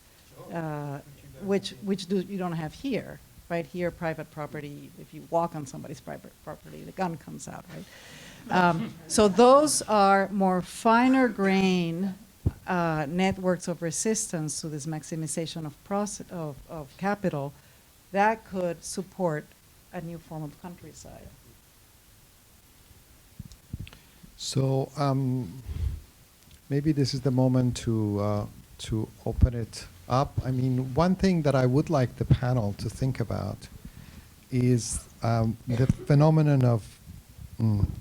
S3: which you don't have here. Right here, private property, if you walk on somebody's private property, the gun comes out, right? So those are more finer grain networks of resistance to this maximization of capital that could support a new form of countryside.
S1: So maybe this is the moment to open it up. I mean, one thing that I would like the panel to think about is the phenomenon of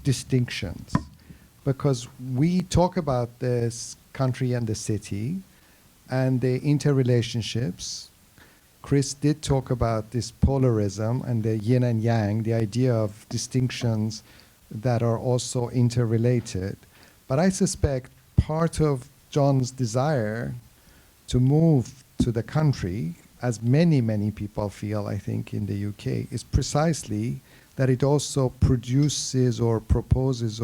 S1: distinctions, because we talk about this country and the city and the interrelationships, Chris did talk about this polarism and the yin and yang, the idea of distinctions that are also interrelated. But I suspect part of John's desire to move to the country, as many, many people feel, I think, in the UK, is precisely that it also produces or proposes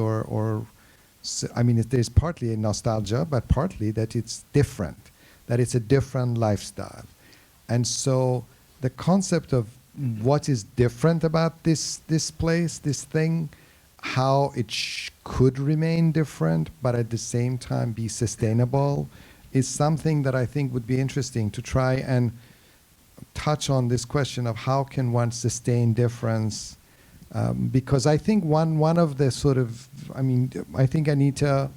S1: I mean, there's partly a nostalgia, but partly that it's different, that it's a different lifestyle. And so the concept of what is different about this place, this thing, how it could remain different, but at the same time be sustainable, is something that I think would be interesting to try and touch on this question of how can one sustain difference. Because I think one of the sort of, I think Anita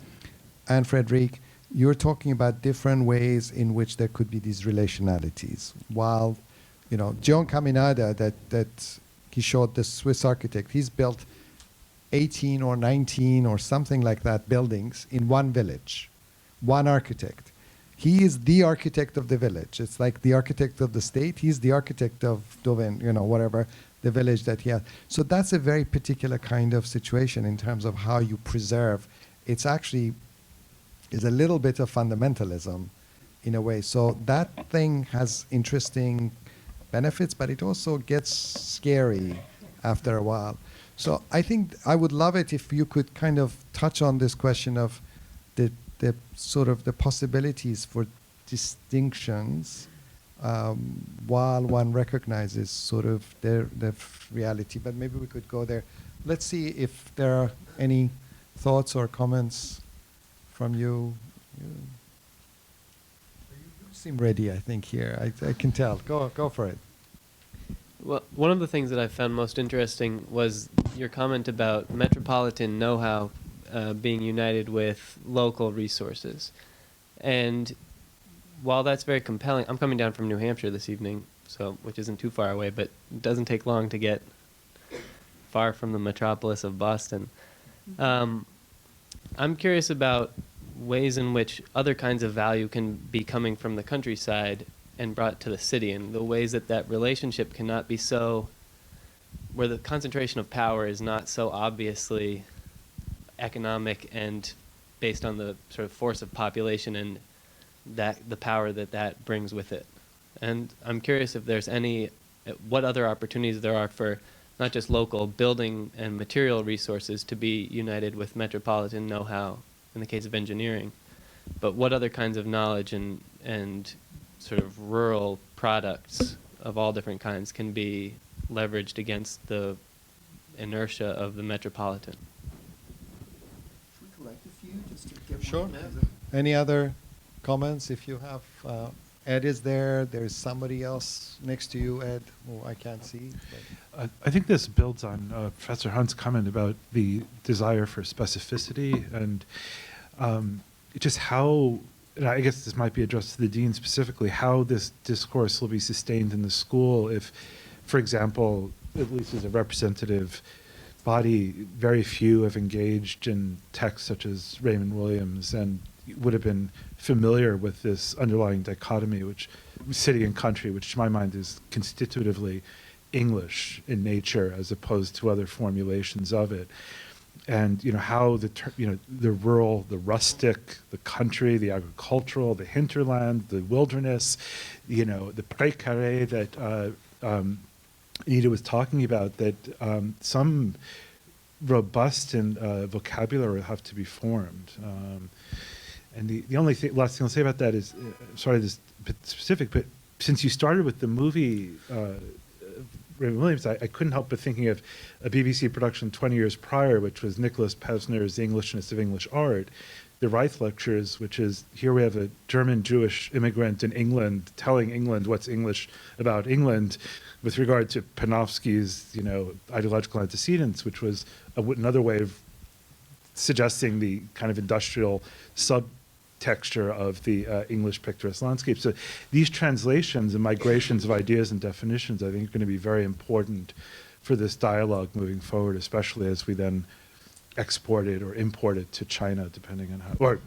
S1: and Frédéric, you're talking about different ways in which there could be these relationalities. While, John Caminada, that he showed, the Swiss architect, he's built 18 or 19 or something like that buildings in one village, one architect. He is the architect of the village. It's like the architect of the state. He's the architect of Doven, whatever, the village that he has. So that's a very particular kind of situation in terms of how you preserve. It's actually is a little bit of fundamentalism in a way. So that thing has interesting benefits, but it also gets scary after a while. So I think I would love it if you could kind of touch on this question of the sort of the possibilities for distinctions while one recognizes sort of their reality. But maybe we could go there. Let's see if there are any thoughts or comments from you. You seem ready, I think, here. I can tell. Go for it.
S7: Well, one of the things that I found most interesting was your comment about metropolitan know-how being united with local resources. And while that's very compelling, I'm coming down from New Hampshire this evening, which isn't too far away, but it doesn't take long to get far from the metropolis of Boston. I'm curious about ways in which other kinds of value can be coming from the countryside and brought to the city, and the ways that relationship cannot be so, where the concentration of power is not so obviously economic and based on the sort of force of population and the power that brings with it. And I'm curious if there's what other opportunities there are for not just local building and material resources to be united with metropolitan know-how in the case of engineering, but what other kinds of knowledge and sort of rural products of all different kinds can be leveraged against the inertia of the metropolitan.
S4: Should we collect a few just to get
S1: Sure.
S4: one?
S1: Any other comments? If you have, Ed is there. There's somebody else next to you, Ed, who I can't see.
S8: I think this builds on Professor Hunt's comment about the desire for specificity and just how, and I guess this might be addressed to the dean specifically, how this discourse will be sustained in the school if, for example, at least as a representative body, very few have engaged in texts such as Raymond Williams and would have been familiar with this underlying dichotomy, which city and country, which to my mind is constitutively English in nature as opposed to other formulations of it. And how the rural, the rustic, the country, the agricultural, the hinterland, the wilderness, the pré-carré that Anita was talking about, that some robust and vocabulary have to be formed. And the only last thing I'll say about that is, sorry, this is a bit specific, but since you started with the movie Raymond Williams, I couldn't help but thinking of a BBC production 20 years prior, which was Nicholas Pesner's The Englishness of English Art, the Reith Lectures, which is, here we have a German-Jewish immigrant in England telling England what's English about England with regard to Panofsky's, ideological antecedents, which was another way of suggesting the kind of industrial subtexture of the English picturesque landscape. So these translations and migrations of ideas and definitions, I think, are going to be very important for this dialogue moving forward, especially as we then export it or import it to China, depending on how, or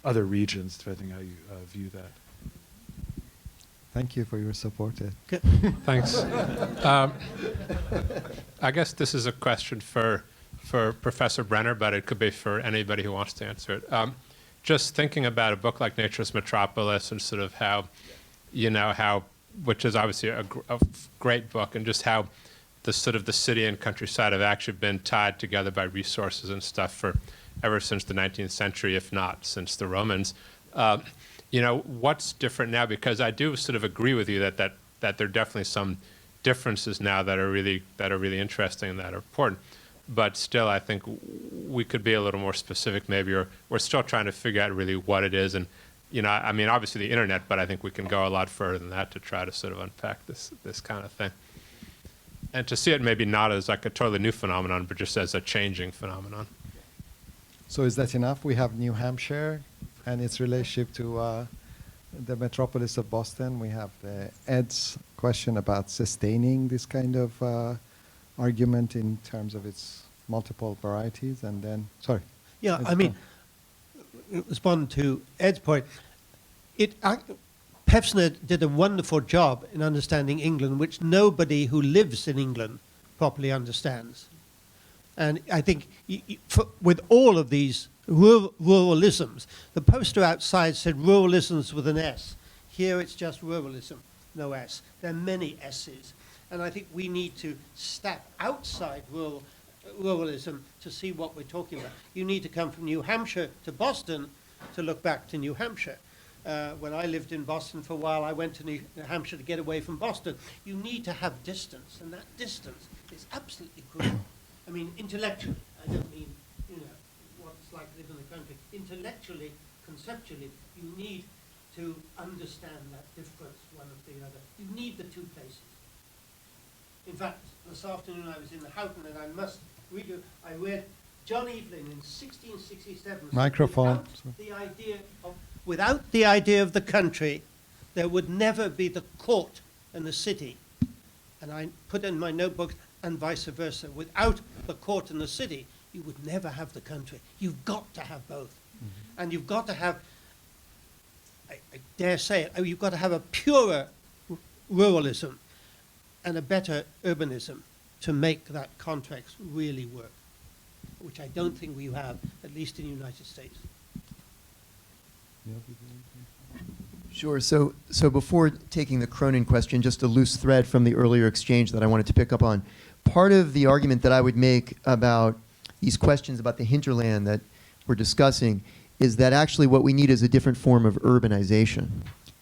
S8: other regions, depending on how you view that.
S1: Thank you for your support.
S9: Thanks. I guess this is a question for Professor Brenner, but it could be for anybody who wants to answer it. Just thinking about a book like Nature's Metropolis and sort of how, which is obviously a great book, and just how the sort of the city and countryside have actually been tied together by resources and stuff for ever since the 19th century, if not since the Romans. What's different now? Because I do sort of agree with you that there are definitely some differences now that are really interesting and that are important. But still, I think we could be a little more specific, maybe, or we're still trying to figure out really what it is. And I mean, obviously the internet, but I think we can go a lot further than that to try to sort of unpack this kind of thing, and to see it maybe not as like a totally new phenomenon, but just as a changing phenomenon.
S1: So is that enough? We have New Hampshire and its relationship to the metropolis of Boston. We have Ed's question about sustaining this kind of argument in terms of its multiple varieties. And then, sorry.
S6: Yeah, I mean, respond to Ed's point. Pevsner did a wonderful job in understanding England, which nobody who lives in England properly understands. And I think with all of these ruralisms, the poster outside said ruralisms with an S. Here it's just ruralism, no S. There are many S's. And I think we need to step outside ruralism to see what we're talking about. You need to come from New Hampshire to Boston to look back to New Hampshire. When I lived in Boston for a while, I went to New Hampshire to get away from Boston. You need to have distance, and that distance is absolutely crucial. I mean, intellectually, I don't mean, what it's like to live in the country. Intellectually, conceptually, you need to understand that difference, one of the other. You need the two places. In fact, this afternoon I was in the Houghton, and I must read you, I read John Evelyn in 1667.
S1: Microphone.
S6: Without the idea of the country, there would never be the court and the city. And I put in my notebook, and vice versa. Without the court and the city, you would never have the country. You've got to have both. Mm-hmm. And you've got to have, I dare say it, you've got to have a purer ruralism and a better urbanism to make that context really work, which I don't think we have, at least in the United States.
S4: Sure. So before taking the Cronin question, just a loose thread from the earlier exchange that I wanted to pick up on. Part of the argument that I would make about these questions about the hinterland that we're discussing is that actually what we need is a different form of urbanization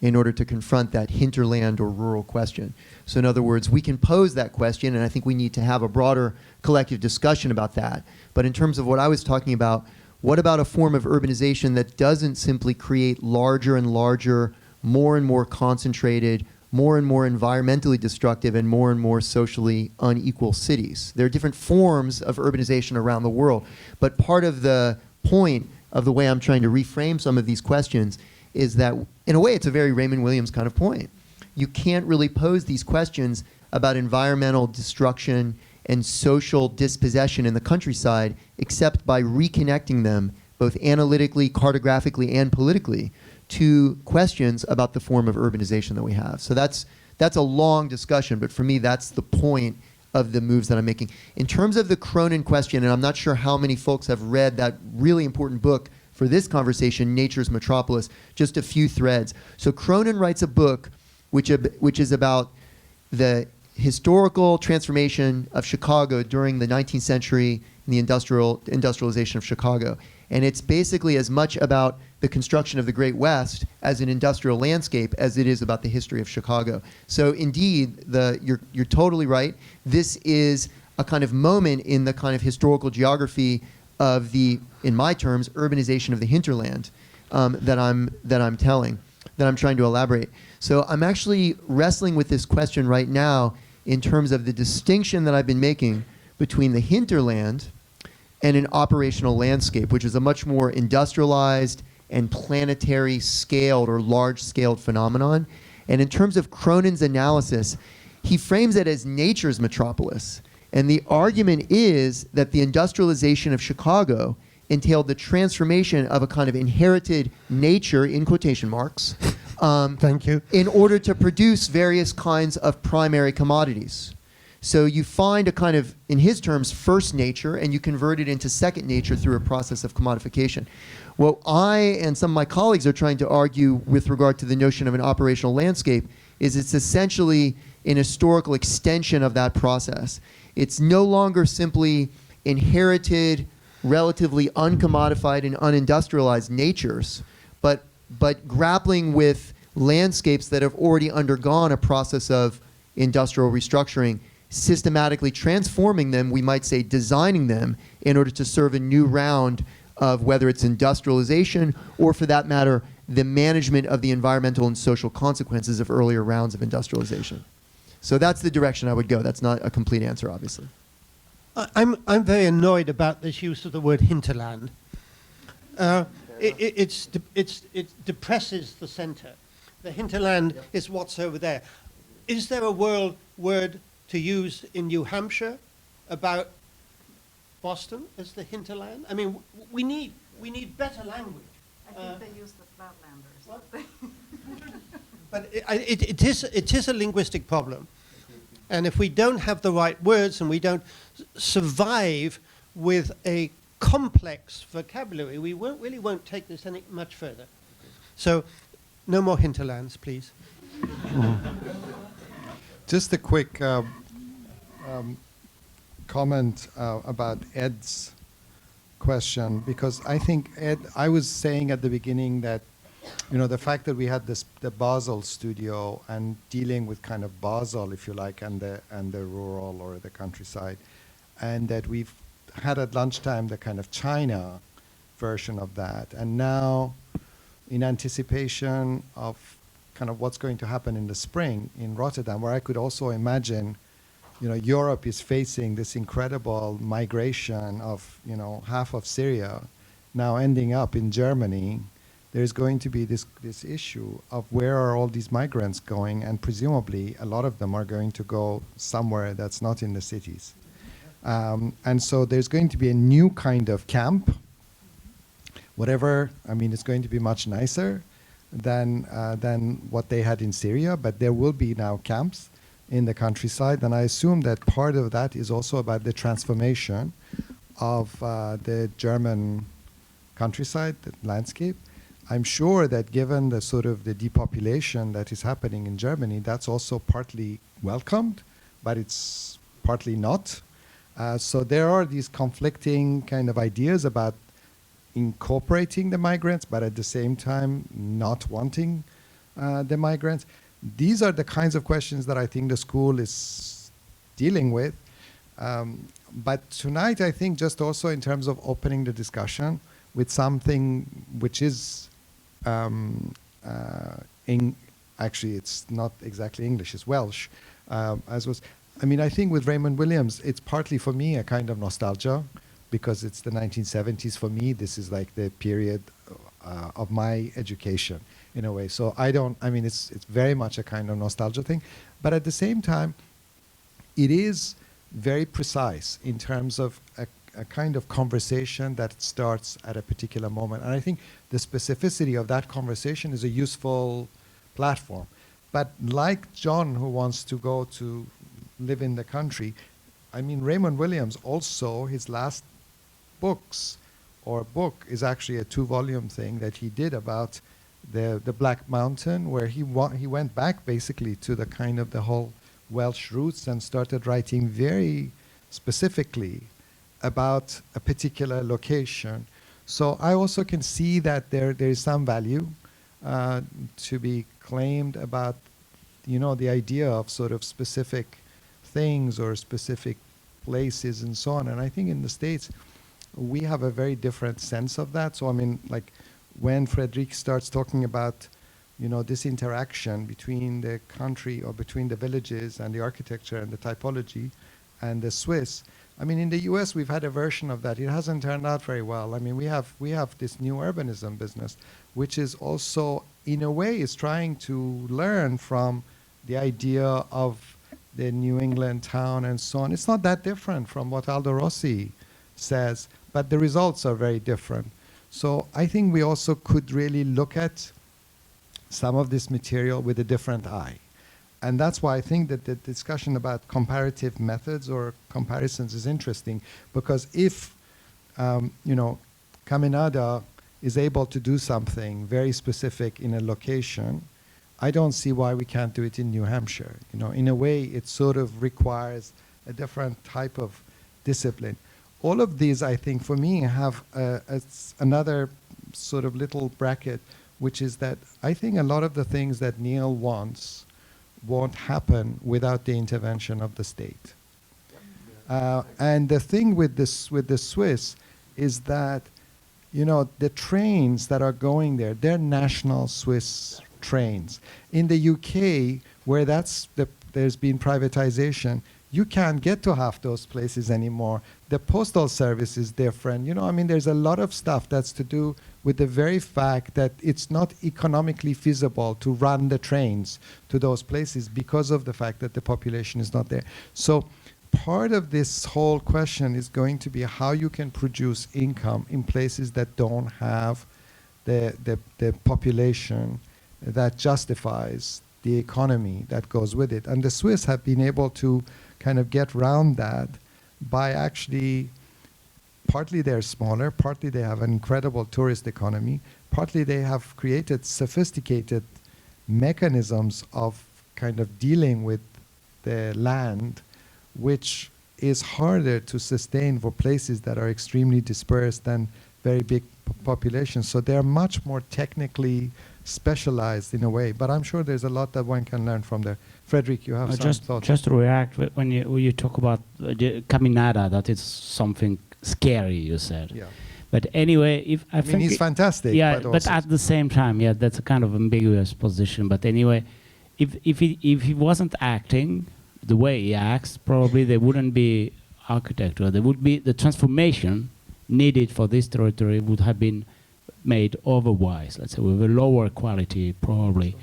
S4: in order to confront that hinterland or rural question. So in other words, we can pose that question, and I think we need to have a broader collective discussion about that. But in terms of what I was talking about, what about a form of urbanization that doesn't simply create larger and larger, more and more concentrated, more and more environmentally destructive, and more socially unequal cities? There are different forms of urbanization around the world, but part of the point of the way I'm trying to reframe some of these questions is that, in a way, it's a very Raymond Williams kind of point. You can't really pose these questions about environmental destruction and social dispossession in the countryside except by reconnecting them both analytically, cartographically, and politically to questions about the form of urbanization that we have. So that's a long discussion, but for me, that's the point of the moves that I'm making. In terms of the Cronin question, and I'm not sure how many folks have read that really important book for this conversation, Nature's Metropolis, just a few threads. So Cronin writes a book which is about the historical transformation of Chicago during the 19th century and the industrialization of Chicago. And it's basically as much about the construction of the Great West as an industrial landscape as it is about the history of Chicago. So indeed, you're totally right. This is a kind of moment in the kind of historical geography of the, in my terms, urbanization of the hinterland that I'm trying to elaborate. So I'm actually wrestling with this question right now in terms of the distinction that I've been making between the hinterland and an operational landscape, which is a much more industrialized and planetary scaled or large-scaled phenomenon. And in terms of Cronin's analysis, he frames it as nature's metropolis. And the argument is that the industrialization of Chicago entailed the transformation of a kind of inherited nature, in quotation marks,
S6: Thank you.
S4: in order to produce various kinds of primary commodities. So you find a kind of, in his terms, first nature, and you convert it into second nature through a process of commodification. What I and some of my colleagues are trying to argue with regard to the notion of an operational landscape is it's essentially an historical extension of that process. It's no longer simply inherited, relatively uncommodified and unindustrialized natures, but grappling with landscapes that have already undergone a process of industrial restructuring, systematically transforming them, we might say designing them, in order to serve a new round of whether it's industrialization or, for that matter, the management of the environmental and social consequences of earlier rounds of industrialization. So that's the direction I would go. That's not a complete answer, obviously.
S6: I'm very annoyed about this use of the word hinterland. It depresses the center. The hinterland is what's over there. Is there a word to use in New Hampshire about Boston as the hinterland? I mean, we need better language.
S3: I think they use the flatlanders.
S6: But it is a linguistic problem. And if we don't have the right words and we don't survive with a complex vocabulary, we won't take this any much further. So, no more hinterlands, please.
S1: Just a quick comment about Ed's question, because I think, Ed, I was saying at the beginning that, you know, the fact that we had the Basel studio and dealing with kind of Basel, if you like, and the rural or the countryside, and that we've had at lunchtime the kind of China version of that, and now in anticipation of kind of what's going to happen in the spring in Rotterdam, where I could also imagine, you know, Europe is facing this incredible migration of, you know, half of Syria now ending up in Germany. There's going to be this issue of where are all these migrants going, and presumably a lot of them are going to go somewhere that's not in the cities. And so there's going to be a new kind of camp, whatever, I mean, it's going to be much nicer than what they had in Syria, but there will be now camps in the countryside, and I assume that part of that is also about the transformation of the German countryside, the landscape. I'm sure that given the sort of the depopulation that is happening in Germany, that's also partly welcomed, but it's partly not. So there are these conflicting kind of ideas about incorporating the migrants, but at the same time not wanting the migrants. These are the kinds of questions that I think the school is dealing with. But tonight, I think just also in terms of opening the discussion with something which is, actually it's not exactly English, it's Welsh, I mean, I think with Raymond Williams, it's partly for me a kind of nostalgia, because it's the 1970s for me. This is like the period of my education in a way. So I mean, it's very much a kind of nostalgia thing. But at the same time, it is very precise in terms of a kind of conversation that starts at a particular moment. And I think the specificity of that conversation is a useful platform. But like John, who wants to go to live in the country, I mean, Raymond Williams also, his last book is actually a 2-volume thing that he did about the Black Mountain, where he went back basically to the kind of the whole Welsh roots and started writing very specifically about a particular location. So I also can see that there is some value to be claimed about, you know, the idea of sort of specific things or specific places and so on. And I think in the States, we have a very different sense of that. So I mean, like when Frédéric starts talking about, you know, this interaction between the country or between the villages and the architecture and the typology and the Swiss, I mean, in the US, we've had a version of that. It hasn't turned out very well. I mean, we have this new urbanism business, which is also, in a way, is trying to learn from the idea of the New England town and so on. It's not that different from what Aldo Rossi says, but the results are very different. So I think we also could really look at some of this material with a different eye. And that's why I think that the discussion about comparative methods or comparisons is interesting, because if, Caminada is able to do something very specific in a location, I don't see why we can't do it in New Hampshire. In a way, it sort of requires a different type of discipline. All of these, I think, for me, have another sort of little bracket, which is that I think a lot of the things that Neil wants won't happen without the intervention of the state. And the thing with the Swiss is that, the trains that are going there, they're national Swiss trains. In the UK, where there's been privatization, you can't get to half those places anymore. The postal service is different. There's a lot of stuff that's to do with the very fact that it's not economically feasible to run the trains to those places because of the fact that the population is not there. So part of this whole question is going to be how you can produce income in places that don't have the population that justifies the economy that goes with it. And the Swiss have been able to kind of get around that by actually, partly they're smaller, partly they have an incredible tourist economy, partly they have created sophisticated mechanisms of kind of dealing with the land, which is harder to sustain for places that are extremely dispersed than very big populations. So they're much more technically specialized in a way, but I'm sure there's a lot that one can learn from there. Frédéric, you have some thoughts?
S2: Just to react, when you talk about Caminada, that it's something scary, you said.
S1: Yeah.
S2: But anyway, I think
S1: he's fantastic.
S2: Yeah, but at the same time, yeah, that's a kind of ambiguous position. But anyway, if he wasn't acting the way he acts, probably there wouldn't be architecture. There would be the transformation needed for this territory would have been made otherwise, let's say with a lower quality probably.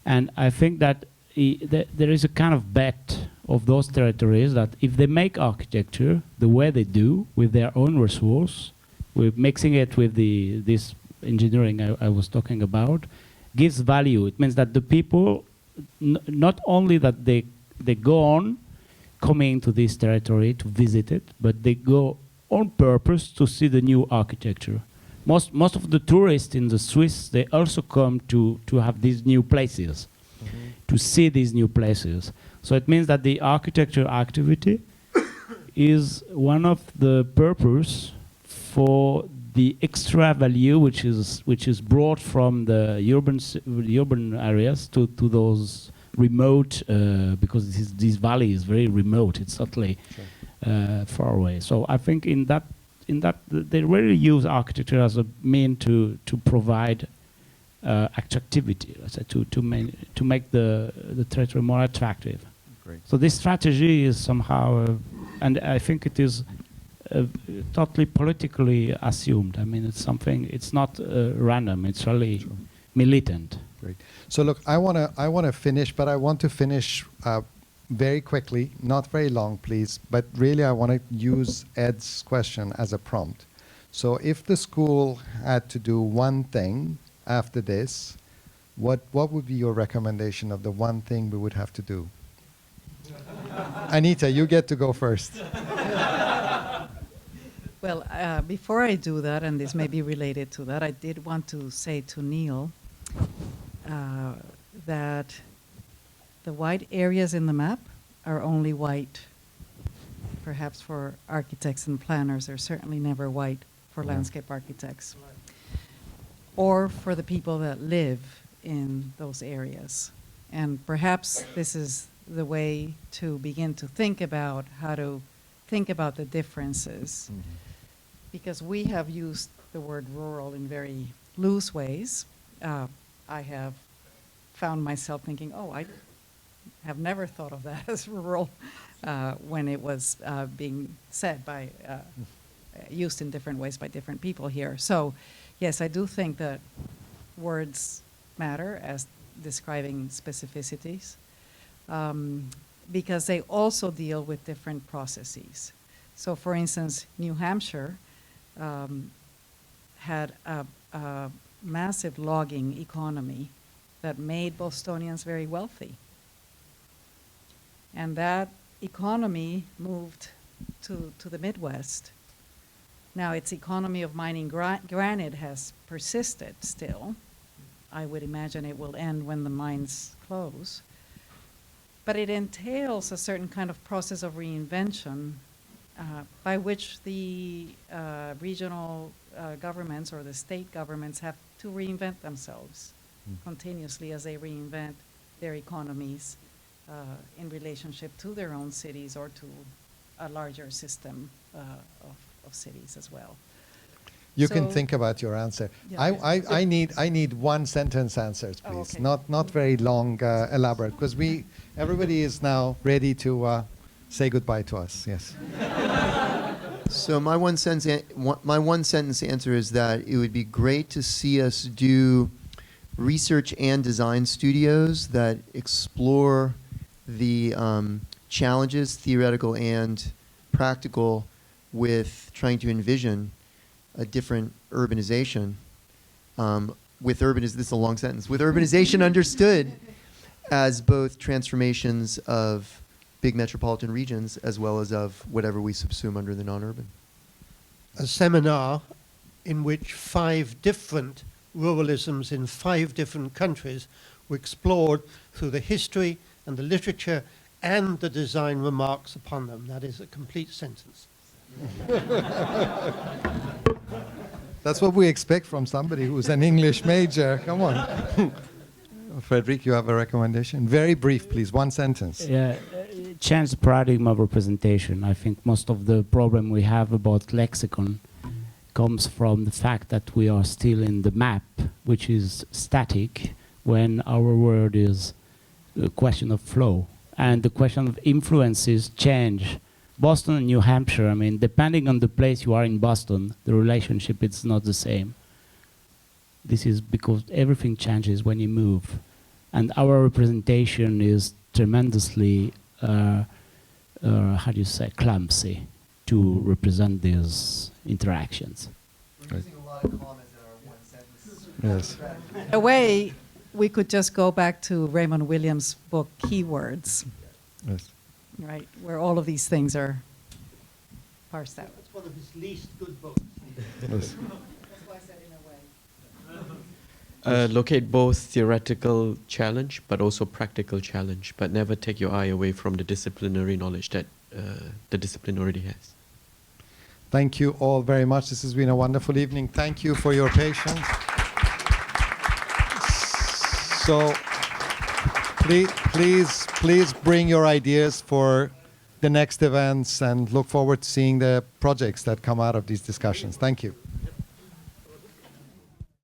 S2: And I think that there is a kind of bet of those territories that if they make architecture the way they do with their own resource, with mixing it with this engineering I was talking about, gives value. It means that the people, not only that they go on coming to this territory to visit it, but they go on purpose to see the new architecture. Most of the tourists in the Swiss, they also come to have these new places, to see these new places. So it means that the architecture activity is one of the purpose for the extra value which is brought from the urban areas to those remote, because this valley is very remote. It's certainly far away. So I think in that they really use architecture as a mean to provide attractivity, let's say, to make the territory more attractive.
S1: Great.
S2: So this strategy is somehow, and I think it is totally politically assumed. I mean, it's something. It's not random. It's really militant.
S1: Great. So look, I wanna finish, but I want to finish very quickly, not very long, please. But really, I want to use Ed's question as a prompt. So if the school had to do one thing after this, what would be your recommendation of the one thing we would have to do? Anita, you get to go first.
S3: Well, before I do that, and this may be related to that, I did want to say to Neil that the white areas in the map are only white, perhaps for architects and planners. They're certainly never white for landscape architects, or for the people that live in those areas. And perhaps this is the way to begin to think about how to think about the differences. Because we have used the word rural in very loose ways. I have found myself thinking, oh, I have never thought of that as rural when it was being said by, used in different ways by different people here. So yes, I do think that words matter as describing specificities, because they also deal with different processes. So for instance, New Hampshire had a massive logging economy that made Bostonians very wealthy. And that economy moved to the Midwest. Now, its economy of mining granite has persisted still. I would imagine it will end when the mines close. But it entails a certain kind of process of reinvention by which the regional governments or the state governments have to reinvent themselves continuously as they reinvent their economies in relationship to their own cities or to a larger system of cities as well.
S1: You can
S3: So-
S1: think about your answer.
S3: Yeah.
S1: I need one sentence answers,
S3: Oh,
S1: please.
S3: okay.
S1: Not very long, elaborate, because everybody is now ready to say goodbye to us. Yes.
S4: So my one sentence answer is that it would be great to see us do research and design studios that explore the challenges, theoretical and practical, with trying to envision a different urbanization. This is a long sentence. With urbanization understood as both transformations of big metropolitan regions as well as of whatever we subsume under the non-urban.
S6: A seminar in which 5 different ruralisms in 5 different countries were explored through the history and the literature and the design remarks upon them. That is a complete sentence.
S1: That's what we expect from somebody who's an English major. Come on. Frédéric, you have a recommendation? Very brief, please. One sentence.
S2: Yeah, change the paradigm of representation. I think most of the problem we have about lexicon comes from the fact that we are still in the map, which is static, when our word is a question of flow. And the question of influences change. Boston and New Hampshire, I mean, depending on the place you are in Boston, the relationship is not the same. This is because everything changes when you move. And our representation is tremendously, clumsy to represent these interactions.
S4: We're using a lot of commas in our one sentence.
S1: Yes.
S3: In a way, we could just go back to Raymond Williams' book, Keywords,
S1: Yes.
S3: right, where all of these things are parsed out.
S6: That's one of his least good books.
S1: Yes.
S3: That's why I said in a way.
S5: Locate both theoretical challenge but also practical challenge, but never take your eye away from the disciplinary knowledge that the discipline already has.
S1: Thank you all very much. This has been a wonderful evening. Thank you for your patience. So please bring your ideas for the next events and look forward to seeing the projects that come out of these discussions. Thank you.